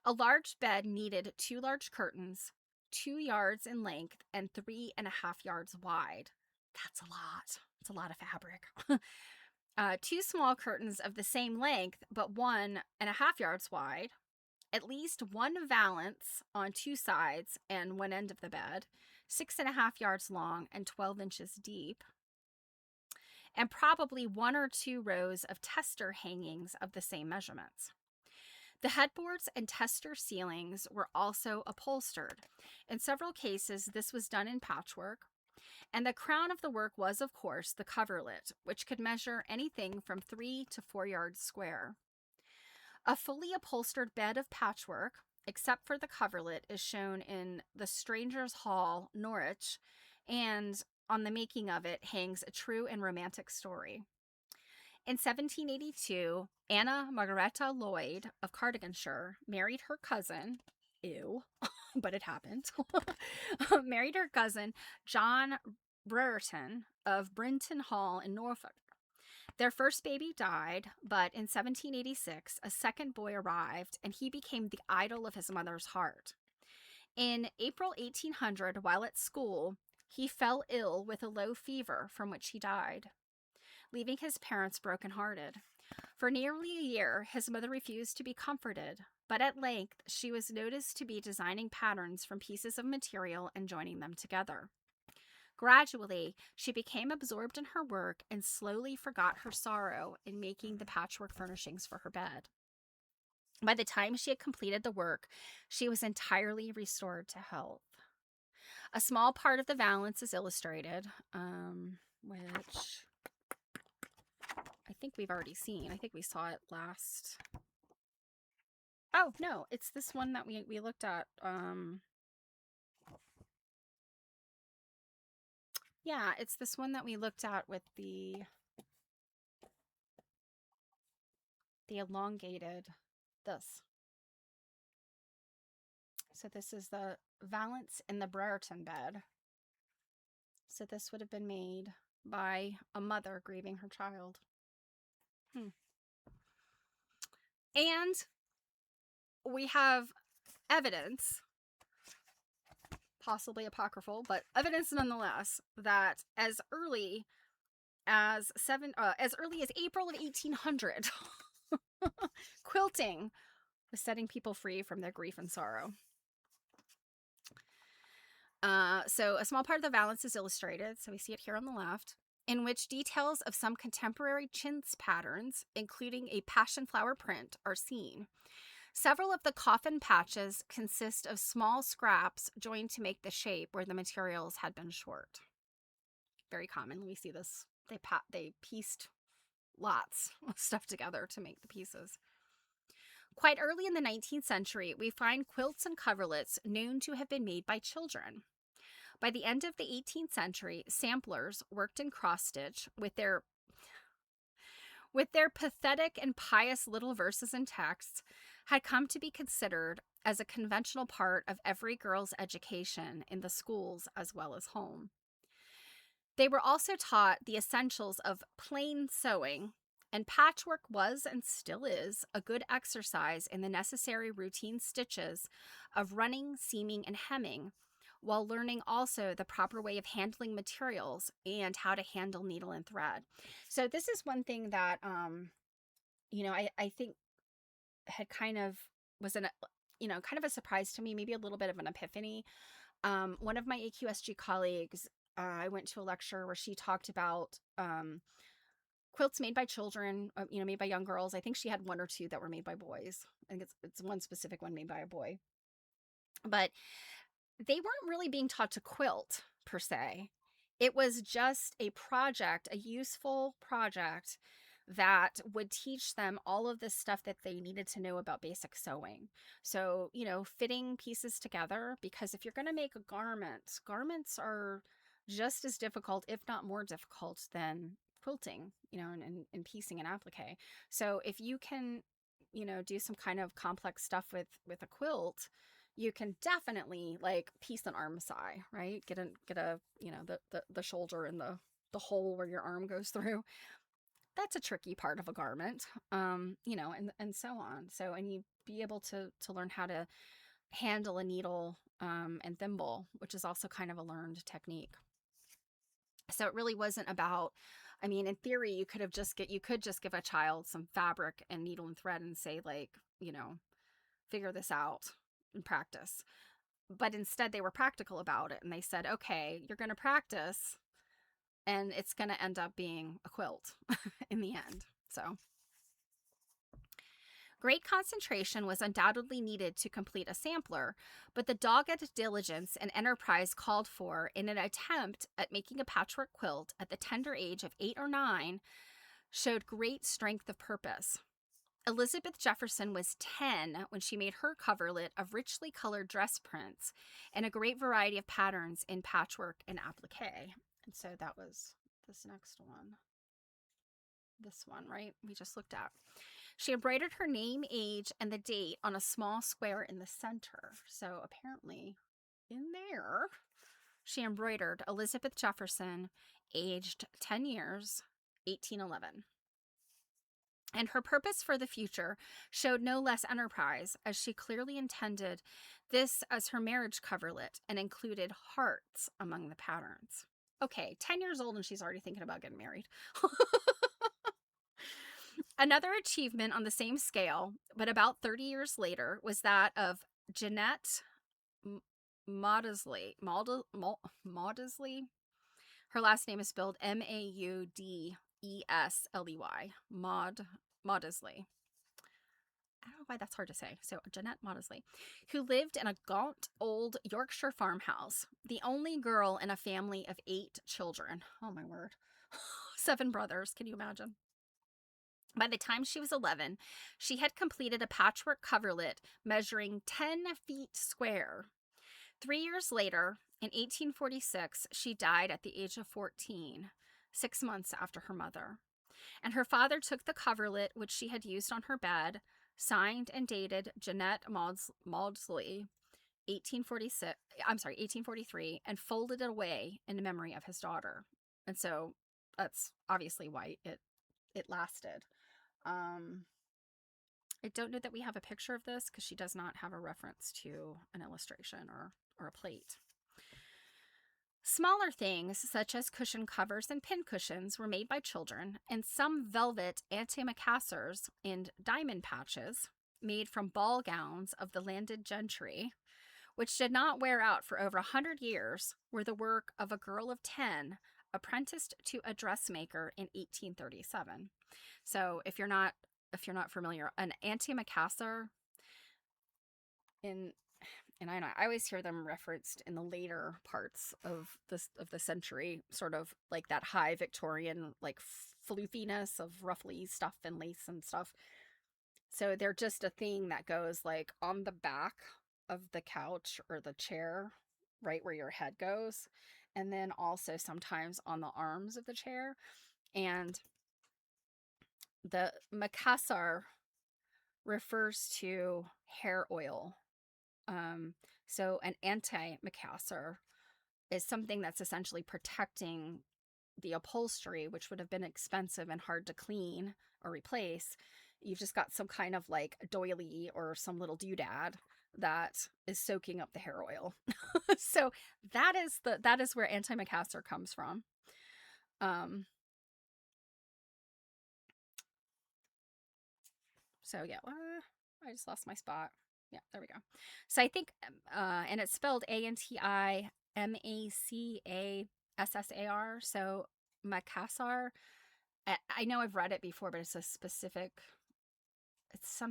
A large bed needed 2 large curtains, 2 yards in length and 3.5 yards wide. That's a lot. It's a lot of fabric. 2 small curtains of the same length, but 1.5 yards wide. At least 1 valance on 2 sides and one end of the bed, 6.5 yards long and 12 inches deep, and probably 1 or 2 rows of tester hangings of the same measurements. The headboards and tester ceilings were also upholstered. In several cases, this was done in patchwork, and the crown of the work was, of course, the coverlet, which could measure anything from 3 to 4 yards square. A fully upholstered bed of patchwork, except for the coverlet, is shown in the Strangers' Hall, Norwich, and on the making of it hangs a true and romantic story. In 1782, Anna Margaretta Lloyd of Cardiganshire married her cousin, but it happened, married her cousin John Brereton of Brinton Hall in Norfolk. Their first baby died, but in 1786, a second boy arrived, and he became the idol of his mother's heart. In April 1800, while at school, he fell ill with a low fever from which he died, leaving his parents brokenhearted. For nearly a year, his mother refused to be comforted, but at length she was noticed to be designing patterns from pieces of material and joining them together. Gradually, she became absorbed in her work and slowly forgot her sorrow in making the patchwork furnishings for her bed. By the time she had completed the work, she was entirely restored to health. A small part of the valance is illustrated, which I think we've already seen. I think we saw it last. Oh, no, it's this one that we looked at. Yeah, it's this one that we looked at with the elongated this. So this is the valance in the Brereton bed. So this would have been made by a mother grieving her child. And we have evidence, possibly apocryphal, but evidence nonetheless, that as early as April of 1800, quilting was setting people free from their grief and sorrow. So a small part of the valance is illustrated, so we see it here on the left, in which details of some contemporary chintz patterns, including a passion flower print, are seen. Several of the coffin patches consist of small scraps joined to make the shape where the materials had been short. Very common. We see this. They pieced lots of stuff together to make the pieces. Quite early in the 19th century, we find quilts and coverlets known to have been made by children. By the end of the 18th century, samplers worked in cross-stitch with their pathetic and pious little verses and texts had come to be considered as a conventional part of every girl's education in the schools as well as home. They were also taught the essentials of plain sewing, and patchwork was and still is a good exercise in the necessary routine stitches of running, seaming, and hemming, while learning also the proper way of handling materials and how to handle needle and thread. So this is one thing that, I think had kind of was kind of a surprise to me, maybe a little bit of an epiphany. One of my AQSG colleagues, I went to a lecture where she talked about quilts made by children, made by young girls. I think she had one or two that were made by boys. I think it's one specific one made by a boy. But they weren't really being taught to quilt, per se. It was just a project, a useful project that would teach them all of this stuff that they needed to know about basic sewing. So, fitting pieces together, because if you're going to make a garment, garments are just as difficult, if not more difficult, than quilting, and piecing and applique. So if you can, do some kind of complex stuff with a quilt, you can definitely piece an arm sigh, right? Get a the shoulder and the hole where your arm goes through. That's a tricky part of a garment, and so on. So, and you be able to learn how to handle a needle and thimble, which is also kind of a learned technique. So it really wasn't about, in theory, you could just give a child some fabric and needle and thread and say, figure this out and practice. But instead they were practical about it, and they said, okay, you're going to practice and it's going to end up being a quilt in the end. So great concentration was undoubtedly needed to complete a sampler, but the dogged diligence and enterprise called for in an attempt at making a patchwork quilt at the tender age of 8 or 9 showed great strength of purpose. Elizabeth Jefferson was 10 when she made her coverlet of richly colored dress prints and a great variety of patterns in patchwork and applique. And so that was this next one. This one, right? We just looked at. She embroidered her name, age, and the date on a small square in the center. So apparently in there, she embroidered Elizabeth Jefferson, aged 10 years, 1811. And her purpose for the future showed no less enterprise, as she clearly intended this as her marriage coverlet and included hearts among the patterns. Okay, 10 years old and she's already thinking about getting married. Another achievement on the same scale, but about 30 years later, was that of Jeanette Maudesley. Maudesley? Her last name is spelled Maudesley. Maudesley. I don't know why that's hard to say. So Jeanette Maudesley, who lived in a gaunt old Yorkshire farmhouse, the only girl in a family of 8 children. Oh my word. 7 brothers. Can you imagine? By the time she was 11, she had completed a patchwork coverlet measuring 10 feet square. 3 years later, in 1846, she died at the age of 14, 6 months after her mother. And her father took the coverlet, which she had used on her bed, signed and dated Jeanette Maudsley, 1843, and folded it away in memory of his daughter. And so that's obviously why it lasted. I don't know that we have a picture of this because she does not have a reference to an illustration or a plate. Smaller things, such as cushion covers and pin cushions, were made by children, and some velvet antimacassars and diamond patches, made from ball gowns of the landed gentry, which did not wear out for over 100 years, were the work of a girl of 10, apprenticed to a dressmaker in 1837. So if you're not familiar, an antimacassar and I always hear them referenced in the later parts of the century, sort of like that high Victorian like floofiness of ruffly stuff and lace and stuff. So they're just a thing that goes like on the back of the couch or the chair, right where your head goes, and then also sometimes on the arms of the chair. And the macassar refers to hair oil. So an anti-macassar is something that's essentially protecting the upholstery, which would have been expensive and hard to clean or replace. You've just got some kind of like doily or some little doodad that is soaking up the hair oil. So that is where anti-macassar comes from. So yeah, I just lost my spot. Yeah, there we go. So I think, and it's spelled Antimacassar. So macassar. I know I've read it before, but it's some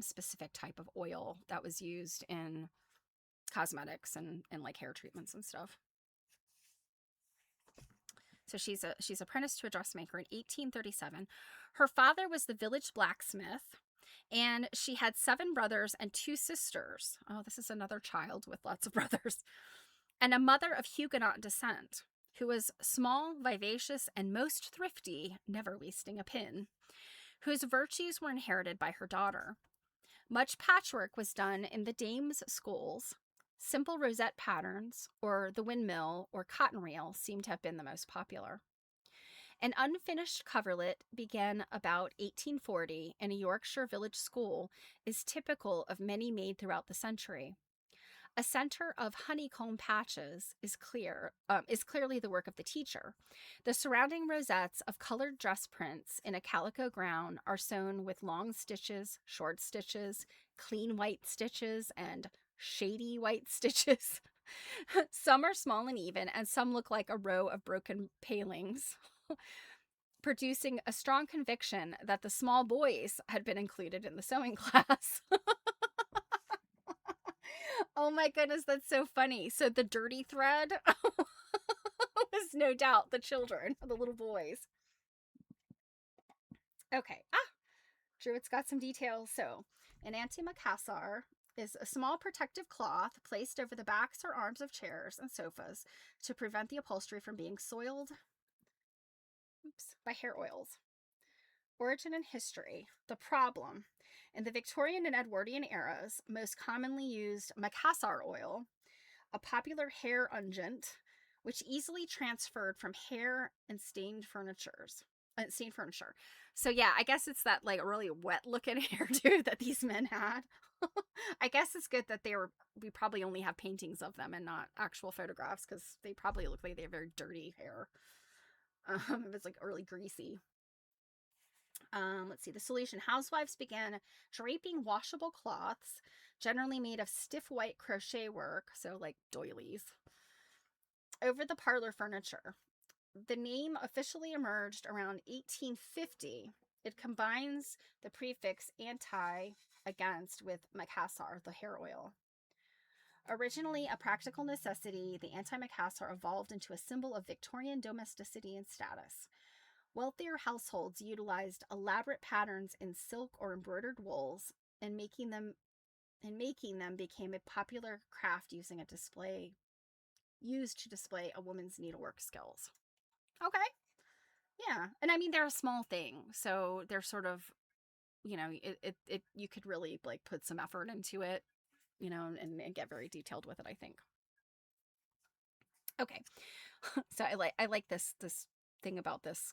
specific type of oil that was used in cosmetics and like hair treatments and stuff. So she's apprenticed to a dressmaker in 1837. Her father was the village blacksmith, and she had 7 brothers and 2 sisters. Oh, this is another child with lots of brothers. And a mother of Huguenot descent, who was small, vivacious, and most thrifty, never wasting a pin, whose virtues were inherited by her daughter. Much patchwork was done in the dames' schools. Simple rosette patterns, or the windmill or cotton reel, seem to have been the most popular. An unfinished coverlet began about 1840 in a Yorkshire village school is typical of many made throughout the century. A center of honeycomb patches is clearly the work of the teacher. The surrounding rosettes of colored dress prints in a calico ground are sewn with long stitches, short stitches, clean white stitches, and shady white stitches. Some are small and even, and some look like a row of broken palings, producing a strong conviction that the small boys had been included in the sewing class. Oh my goodness, that's so funny. So the dirty thread was no doubt the children, the little boys. Okay. Drew, it's got some details. So an antimacassar is a small protective cloth placed over the backs or arms of chairs and sofas to prevent the upholstery from being soiled by hair oils. Origin and history. The problem. In the Victorian and Edwardian eras, most commonly used macassar oil, a popular hair unguent, which easily transferred from hair and stained furniture. So yeah, I guess it's that like really wet looking hairdo that these men had. I guess it's good that we probably only have paintings of them and not actual photographs, because they probably look like they have very dirty hair. If it's like really greasy. Let's see, the solution. Housewives began draping washable cloths, generally made of stiff white crochet work, so like doilies, over the parlor furniture. The name officially emerged around 1850. It combines the prefix anti against with macassar, the hair oil. Originally a practical necessity, the anti-macassar evolved into a symbol of Victorian domesticity and status. Wealthier households utilized elaborate patterns in silk or embroidered wools, and making them became a popular craft used to display a woman's needlework skills. Okay. Yeah. And I mean, they're a small thing, so they're sort of, you know, it you could really like put some effort into it. you know, and get very detailed with it, I think. Okay. So I like this thing about this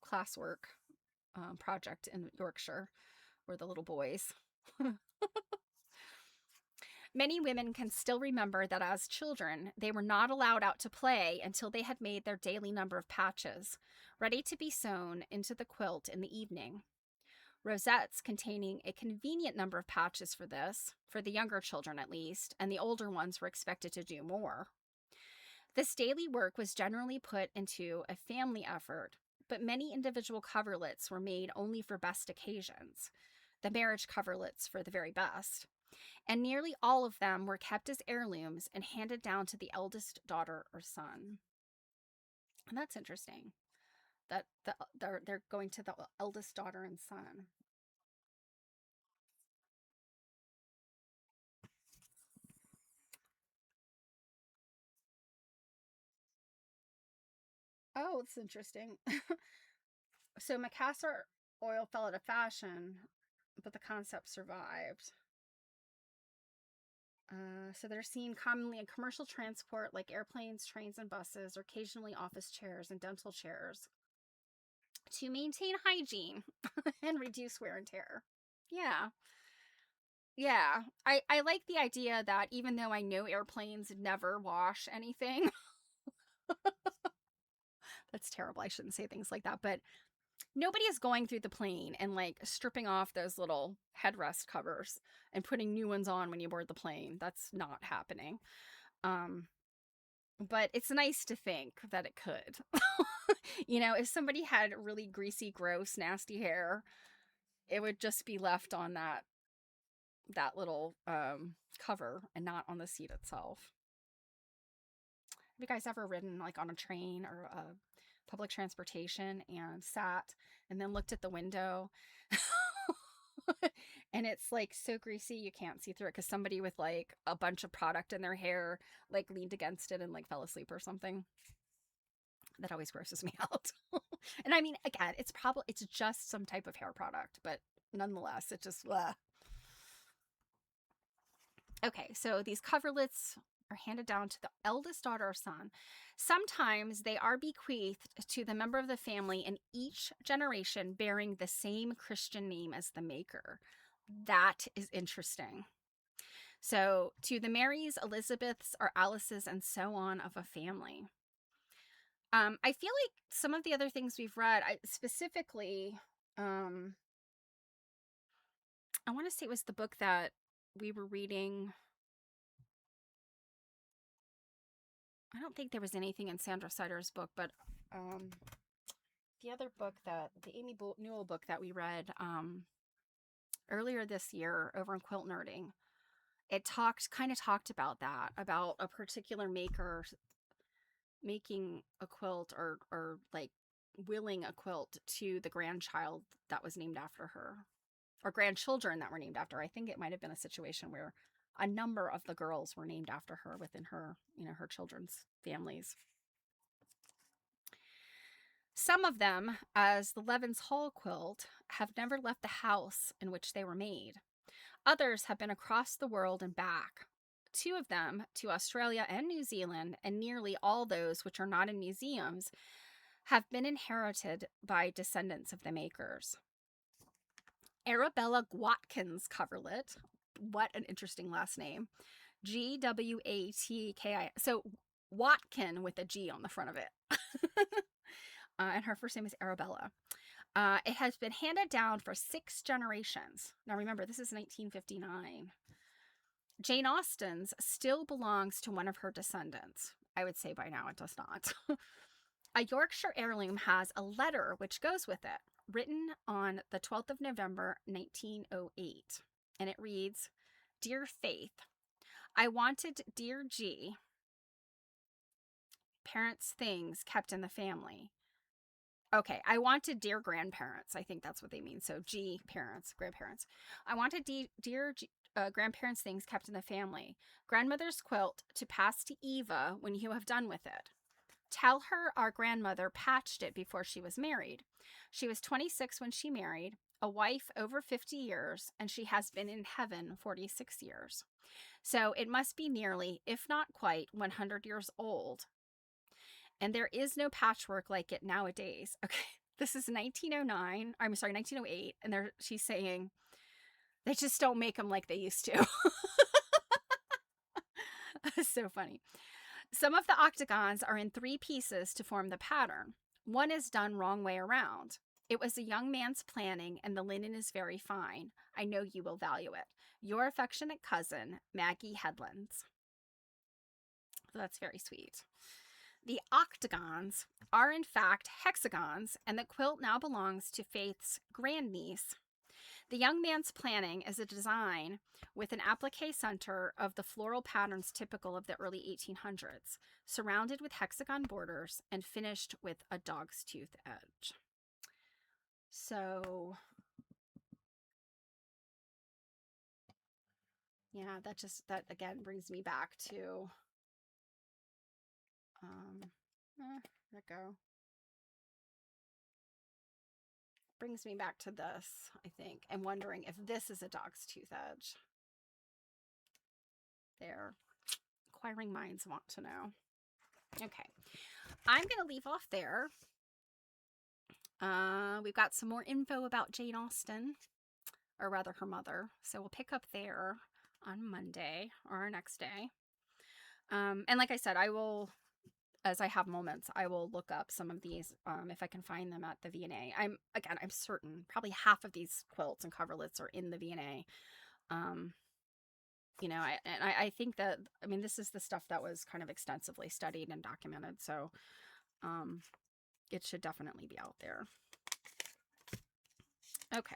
classwork project in Yorkshire where the little boys. Many women can still remember that as children, they were not allowed out to play until they had made their daily number of patches, ready to be sewn into the quilt in the evening. Rosettes containing a convenient number of patches for this, for the younger children at least, and the older ones were expected to do more. This daily work was generally put into a family effort, but many individual coverlets were made only for best occasions, the marriage coverlets for the very best, and nearly all of them were kept as heirlooms and handed down to the eldest daughter or son. And that's interesting that they're going to the eldest daughter and son. Oh, it's interesting. So Macassar oil fell out of fashion, but the concept survived. So they're seen commonly in commercial transport like airplanes, trains, and buses, or occasionally office chairs and dental chairs to maintain hygiene and reduce wear and tear. Yeah. Yeah. I like the idea that even though I know airplanes never wash anything, that's terrible. I shouldn't say things like that, but nobody is going through the plane and like stripping off those little headrest covers and putting new ones on when you board the plane. That's not happening. Um, but it's nice to think that it could. You know, if somebody had really greasy, gross, nasty hair, it would just be left on that little cover and not on the seat itself. Have you guys ever ridden like on a train or public transportation and sat and then looked at the window and it's like so greasy you can't see through it because somebody with like a bunch of product in their hair like leaned against it and like fell asleep or something? That always grosses me out. And I mean, again, it's just some type of hair product, but nonetheless, it just blah. Okay, so these coverlets are handed down to the eldest daughter or son. Sometimes they are bequeathed to the member of the family in each generation bearing the same Christian name as the maker. That is interesting. So, to the Marys, Elizabeths, or Alices, and so on of a family. I feel like some of the other things we've read, specifically, I want to say it was the book that we were reading. I don't think there was anything in Sandra Sider's book, but the other book the Amy Newell book that we read earlier this year over in Quilt Nerding, it kind of talked about that, about a particular maker making a quilt or like willing a quilt to the grandchild that was named after her, or grandchildren that were named after her. I think it might have been a situation where a number of the girls were named after her within her, you know, her children's families. Some of them, as the Levens Hall quilt, have never left the house in which they were made. Others have been across the world and back. 2 of them to Australia and New Zealand, and nearly all those which are not in museums have been inherited by descendants of the makers. Arabella Watkins coverlet. What an interesting last name. Gwatki. So Watkin with a G on the front of it. And her first name is Arabella. It has been handed down for 6 generations. Now remember, this is 1959. Jane Austen's still belongs to one of her descendants. I would say by now it does not. A Yorkshire heirloom has a letter which goes with it, written on the 12th of November, 1908. And it reads, "Dear Faith, I wanted dear G, parents' things kept in the family." Okay, I wanted dear grandparents. I think that's what they mean. So G, parents, grandparents. I wanted dear G, grandparents' things kept in the family. Grandmother's quilt to pass to Eva when you have done with it. Tell her our grandmother patched it before she was married. She was 26 when she married. a wife over 50 years, and she has been in heaven 46 years. So it must be nearly, if not quite, 100 years old. And there is no patchwork like it nowadays. Okay, this is 1909. I'm sorry, 1908. And she's saying they just don't make them like they used to. So funny. Some of the octagons are in 3 pieces to form the pattern. One is done wrong way around. It was a young man's planning, and the linen is very fine. I know you will value it. Your affectionate cousin, Maggie Headlands. So that's very sweet. The octagons are in fact hexagons, and the quilt now belongs to Faith's grandniece. The young man's planning is a design with an applique center of the floral patterns typical of the early 1800s, surrounded with hexagon borders and finished with a dog's tooth edge. So, yeah, that again brings me back to, where'd it go? Brings me back to this, I think, and wondering if this is a dog's tooth edge. There. Inquiring minds want to know. Okay. I'm going to leave off there. We've got some more info about Jane Austen, or rather her mother. So we'll pick up there on Monday or our next day. And like I said, I will, as I have moments, I will look up some of these if I can find them at the V&A. I'm certain probably half of these quilts and coverlets are in the V&A. You know, I think that, I mean, this is the stuff that was kind of extensively studied and documented. So it should definitely be out there. Okay.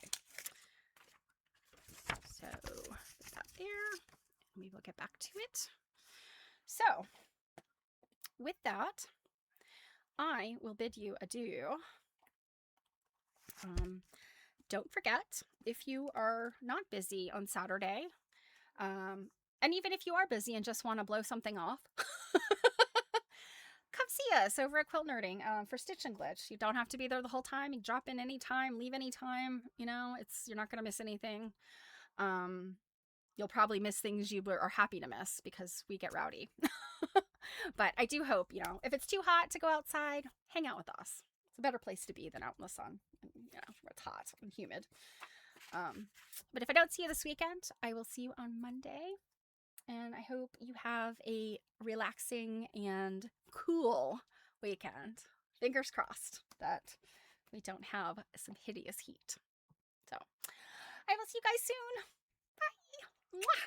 So put that there. We will get back to it. So with that, I will bid you adieu. Don't forget, if you are not busy on Saturday, and even if you are busy and just want to blow something off, come see us over at Quilt Nerding for Stitch and Glitch. You don't have to be there the whole time. You drop in anytime, leave anytime. You know, you're not going to miss anything. You'll probably miss things you are happy to miss because we get rowdy. But I do hope, you know, if it's too hot to go outside, hang out with us. It's a better place to be than out in the sun. You know, where it's hot and humid. But if I don't see you this weekend, I will see you on Monday. And I hope you have a relaxing and cool weekend. Fingers crossed that we don't have some hideous heat. So I will see you guys soon. Bye. Mwah.